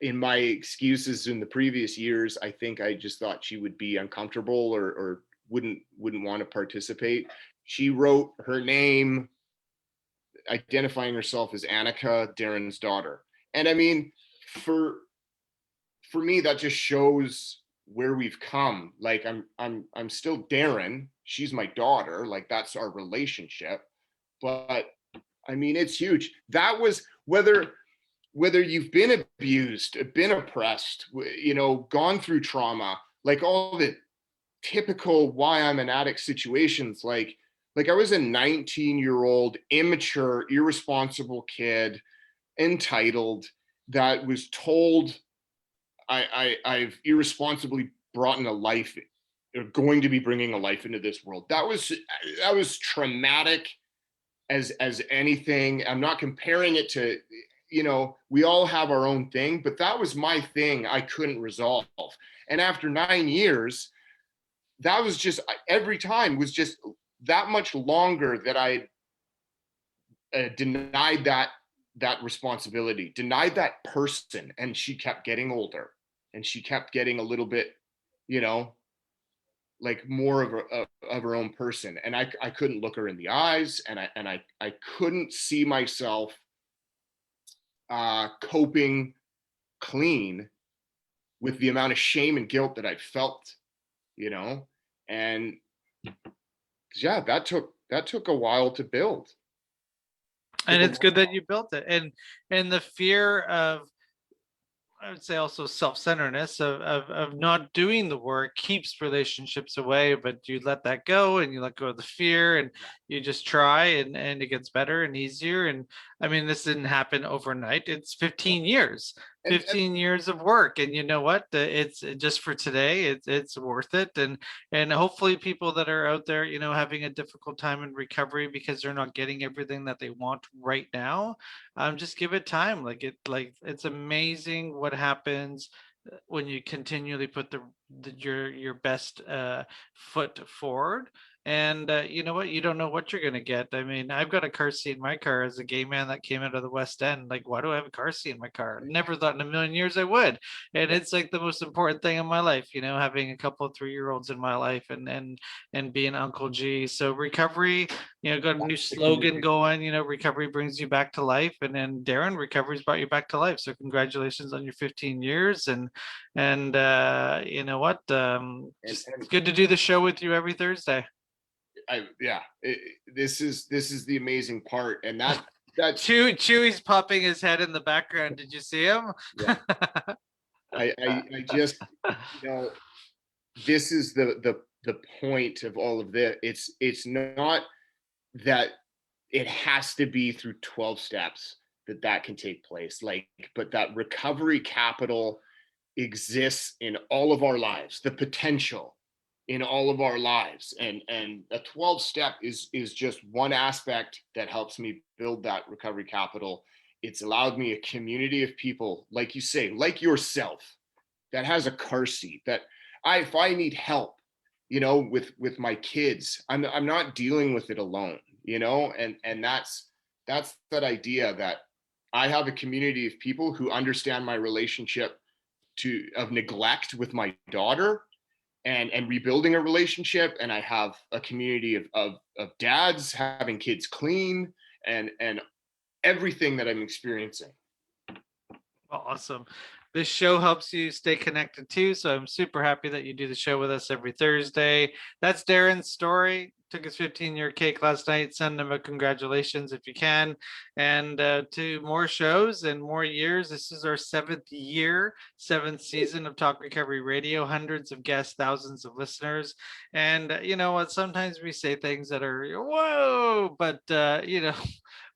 S4: in my excuses in the previous years, I think I just thought she would be uncomfortable or wouldn't want to participate. She wrote her name, identifying herself as Annika, Darren's daughter. And I mean, for me, that just shows where we've come. Like I'm still Darren. She's my daughter. Like that's our relationship. But I mean, it's huge. That was whether you've been abused, been oppressed, gone through trauma, like all the typical why I'm an addict situations. Like I was a 19-year-old immature, irresponsible kid, entitled, that was told I've irresponsibly brought in a life, or going to be bringing a life into this world. That was traumatic as anything. I'm not comparing it to, we all have our own thing, but that was my thing I couldn't resolve. And after 9 years, that was just, every time was just that much longer that I denied that responsibility, denied that person, and she kept getting older, and she kept getting a little bit, like more of her own person, and I couldn't look her in the eyes, and I couldn't see myself coping clean with the amount of shame and guilt that I felt, and yeah, that took a while to build.
S3: And it's good that you built it. And the fear of, I would say, also self-centeredness of not doing the work keeps relationships away, but you let that go, and you let go of the fear, and you just try, and it gets better and easier. And I mean, this didn't happen overnight. It's 15 years.
S4: And
S3: 15 years of work, and you know what, it's just for today, it's worth it. And hopefully people that are out there, having a difficult time in recovery because they're not getting everything that they want right now, just give it time. Like it's amazing what happens when you continually put your best foot forward. And you know what? You don't know what you're going to get. I mean, I've got a car seat in my car as a gay man that came out of the West End. Like, why do I have a car seat in my car? Never thought in a million years I would. And it's like the most important thing in my life, you know, having a couple of 3-year-olds in my life, and being Uncle G. So recovery, you know, got a new slogan going, you know, recovery brings you back to life. And then Darren, recovery's brought you back to life. So congratulations on your 15 years. And you know what? Just good to do the show with you every Thursday.
S4: This is the amazing part, and that
S3: Chewy's popping his head in the background. Did you see him?
S4: Yeah. I just, you know, this is the point of all of this. It's not that it has to be through 12 steps that can take place, like, but that recovery capital exists in all of our lives, the potential in all of our lives, and a 12 step is just one aspect that helps me build that recovery capital. It's allowed me a community of people, like you say, like yourself, that has a car seat, that if I need help, you know, with my kids, I'm not dealing with it alone, you know, and that's that idea that I have a community of people who understand my relationship of neglect with my daughter, and rebuilding a relationship. And I have a community of dads having kids clean, and everything that I'm experiencing.
S3: Awesome. This show helps you stay connected too. So I'm super happy that you do the show with us every Thursday. That's Darren's story. Took his 15-year cake last night. Send him a congratulations if you can. And to more shows and more years. This is our 7th year, 7th season of Talk Recovery Radio. Hundreds of guests, thousands of listeners. And you know what? Sometimes we say things that are, whoa, but you know,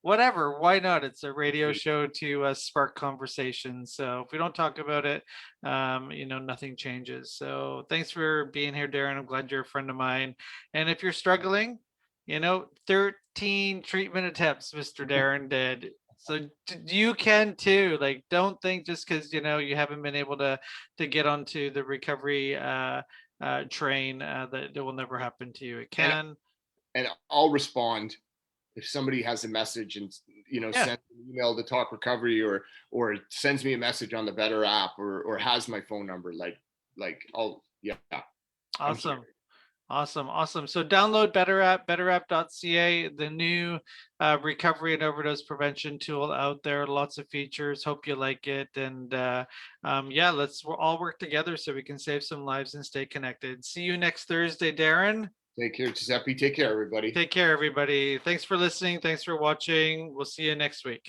S3: whatever, why not? It's a radio show to spark conversation. So if we don't talk about it, you know, nothing changes. So thanks for being here, Darren. I'm glad you're a friend of mine. And if you're struggling, you know, 13 treatment attempts Mr. Darren did. So you can too. Like, don't think just because, you know, you haven't been able to get onto the recovery train that it will never happen to you. It can.
S4: And I'll respond if somebody has a message, and, you know, send an email to Talk Recovery, or sends me a message on the Better app, or has my phone number, like I'll,
S3: Awesome. So download Better app, betterapp.ca, the new recovery and overdose prevention tool out there. Lots of features. Hope you like it. And let's all work together so we can save some lives and stay connected. See you next Thursday, Darren.
S4: Take care, Giuseppe. Take care, everybody.
S3: Take care, everybody. Thanks for listening. Thanks for watching. We'll see you next week.